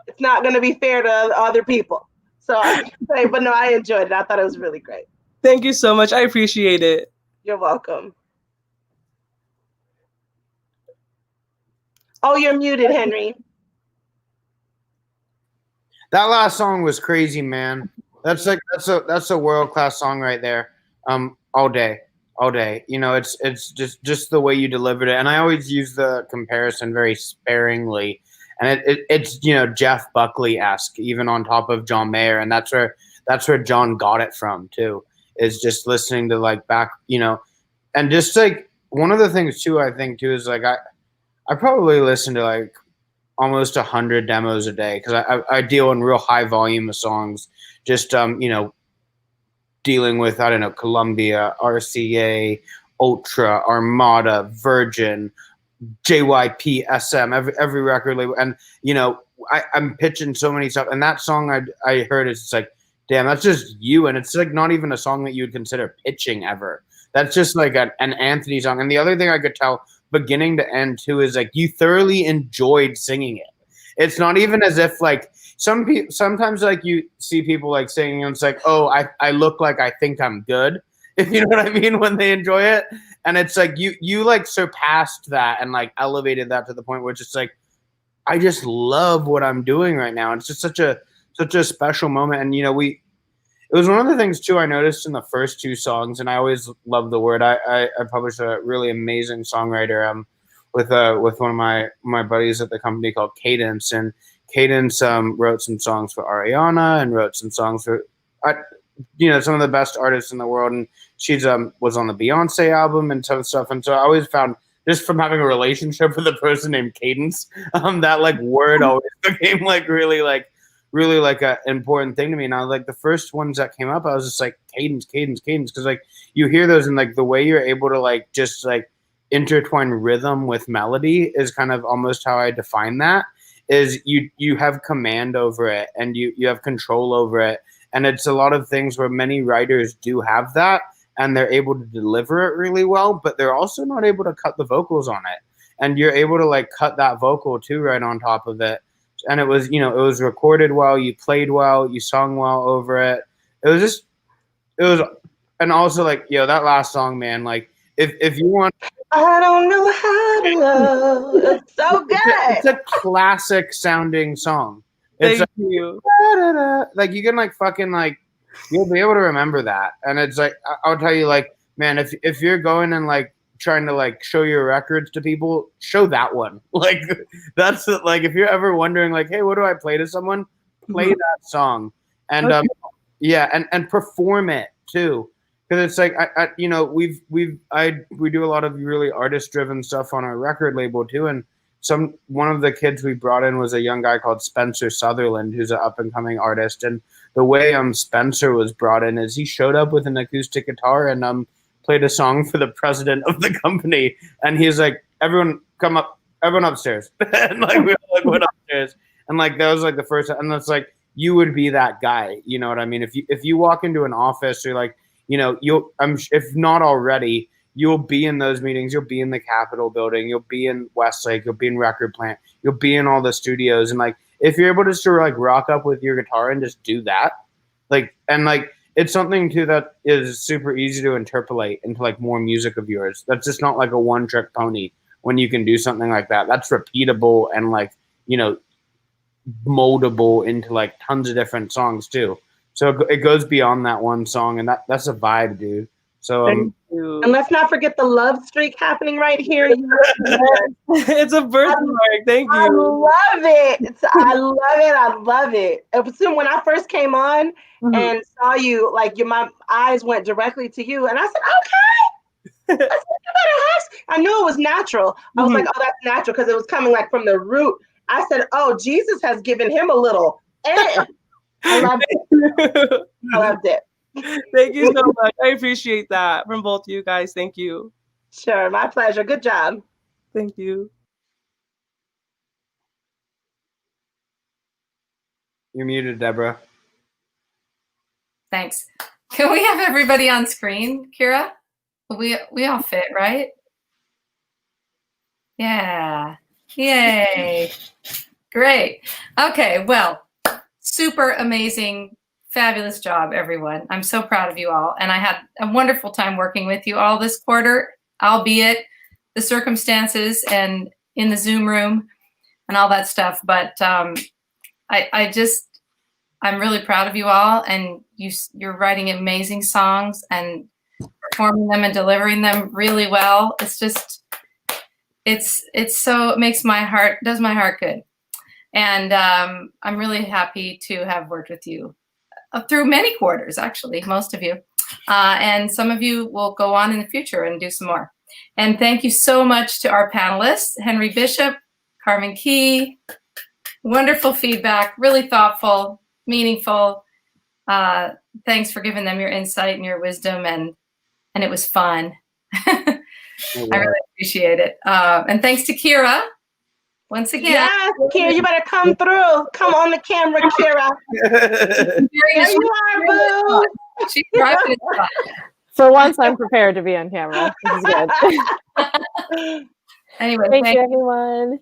it's not going to be fair to other people. So I can say, but no, I enjoyed it. I thought it was really great. Thank you so much. I appreciate it. You're welcome. Oh, you're muted, Henry. That last song was crazy, man. That's a world-class song right there. All day. You know, it's just the way you delivered it. And I always use the comparison very sparingly. And it's you know, Jeff Buckley-esque, even on top of John Mayer. And that's where John got it from too, is just listening to like back, you know, and just like one of the things too, I think too, is like I probably listen to like almost 100 demos a day because I deal in real high volume of songs, just you know, dealing with, I don't know, Columbia, RCA, Ultra, Armada, Virgin, JYP, SM, every record label. And you know, I'm pitching so many stuff, and that song I heard is just like, damn, that's just you. And it's like not even a song that you would consider pitching ever. That's just like an Anthony song. And the other thing I could tell beginning to end too is like you thoroughly enjoyed singing it. It's not even as if like sometimes like you see people like singing and it's like, oh, I look like I think I'm good. if you know what I mean, when they enjoy it. And it's like you like surpassed that and like elevated that to the point where it's just like, I just love what I'm doing right now. It's just such a special moment. And it was one of the things too I noticed in the first two songs, and I always love the word. I published a really amazing songwriter with one of my buddies at the company called Cadence, and Cadence wrote some songs for Ariana and wrote some songs for some of the best artists in the world, and she's was on the Beyonce album and some stuff. And so I always found, just from having a relationship with a person named Cadence, that like word always became like really like an important thing to me. And I was like, the first ones that came up, I was just like, cadence, because like you hear those, and like the way you're able to like just like intertwine rhythm with melody is kind of almost how I define that. Is you have command over it, and you have control over it, and it's a lot of things where many writers do have that, and they're able to deliver it really well, but they're also not able to cut the vocals on it, and you're able to like cut that vocal too right on top of it. And it was recorded well, you played well, you sung well over it. And also like, that last song, man, like if you want, I don't know how to love. It's so good. It's a classic sounding song. It's Thank you. Like you can like fucking like, you'll be able to remember that. And it's like, I'll tell you, like, man, if you're going and like trying to like show your records to people, show that one. Like that's like, if you're ever wondering like, hey, what do I play to someone? Play that song. And and perform it too. Because it's like we do a lot of really artist driven stuff on our record label too, and one of the kids we brought in was a young guy called Spencer Sutherland, who's an up and coming artist. And the way Spencer was brought in is he showed up with an acoustic guitar and played a song for the president of the company, and he's like, everyone upstairs. And like we all like went upstairs, and like that was like the first, and that's like, you would be that guy, you know what I mean? If you walk into an office, you're like, if not already, you'll be in those meetings. You'll be in the Capitol building. You'll be in Westlake. You'll be in Record Plant. You'll be in all the studios. And like, if you're able just to like rock up with your guitar and just do that, like, and like, it's something too that is super easy to interpolate into like more music of yours. That's just not like a one trick pony when you can do something like that. That's repeatable and like, moldable into like tons of different songs too. So it goes beyond that one song, and that's a vibe, dude. So and let's not forget the love streak happening right here. It's a birthmark. Thank you. I love it. I love it. So when I first came on and saw you, like my eyes went directly to you, and I said, okay. I knew it was natural. I was like, oh, that's natural, because it was coming like from the root. I said, oh, Jesus has given him a little. I loved it. Thank you so much. I appreciate that from both of you guys. Thank you. Sure, my pleasure. Good job. Thank you. You're muted, Deborah. Thanks. Can we have everybody on screen, Kira? We all fit, right? Yeah. Yay. Great. Okay, well, super amazing, fabulous job, everyone. I'm so proud of you all. And I had a wonderful time working with you all this quarter, albeit the circumstances and in the Zoom room and all that stuff. But I'm really proud of you all. And you're writing amazing songs and performing them and delivering them really well. It's just, it makes my heart, does my heart good. And I'm really happy to have worked with you through many quarters, actually, most of you. And some of you will go on in the future and do some more. And thank you so much to our panelists, Henry Bishop, Carmen Key. Wonderful feedback, really thoughtful, meaningful. Thanks for giving them your insight and your wisdom, and it was fun. I really appreciate it. And thanks to Kira. Once again. Yes, Kira, you better come through. Come on the camera, Kira. There you are, boo. She's driving it. For once, I'm prepared to be on camera. This is good. Anyway, thank you, everyone.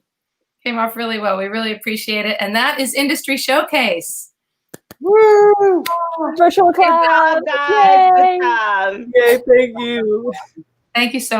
Came off really well. We really appreciate it. And that is Industry Showcase. Woo! Virtual Good job, clap. guys. Yay! Good job. Yay, thank you. Thank you so much.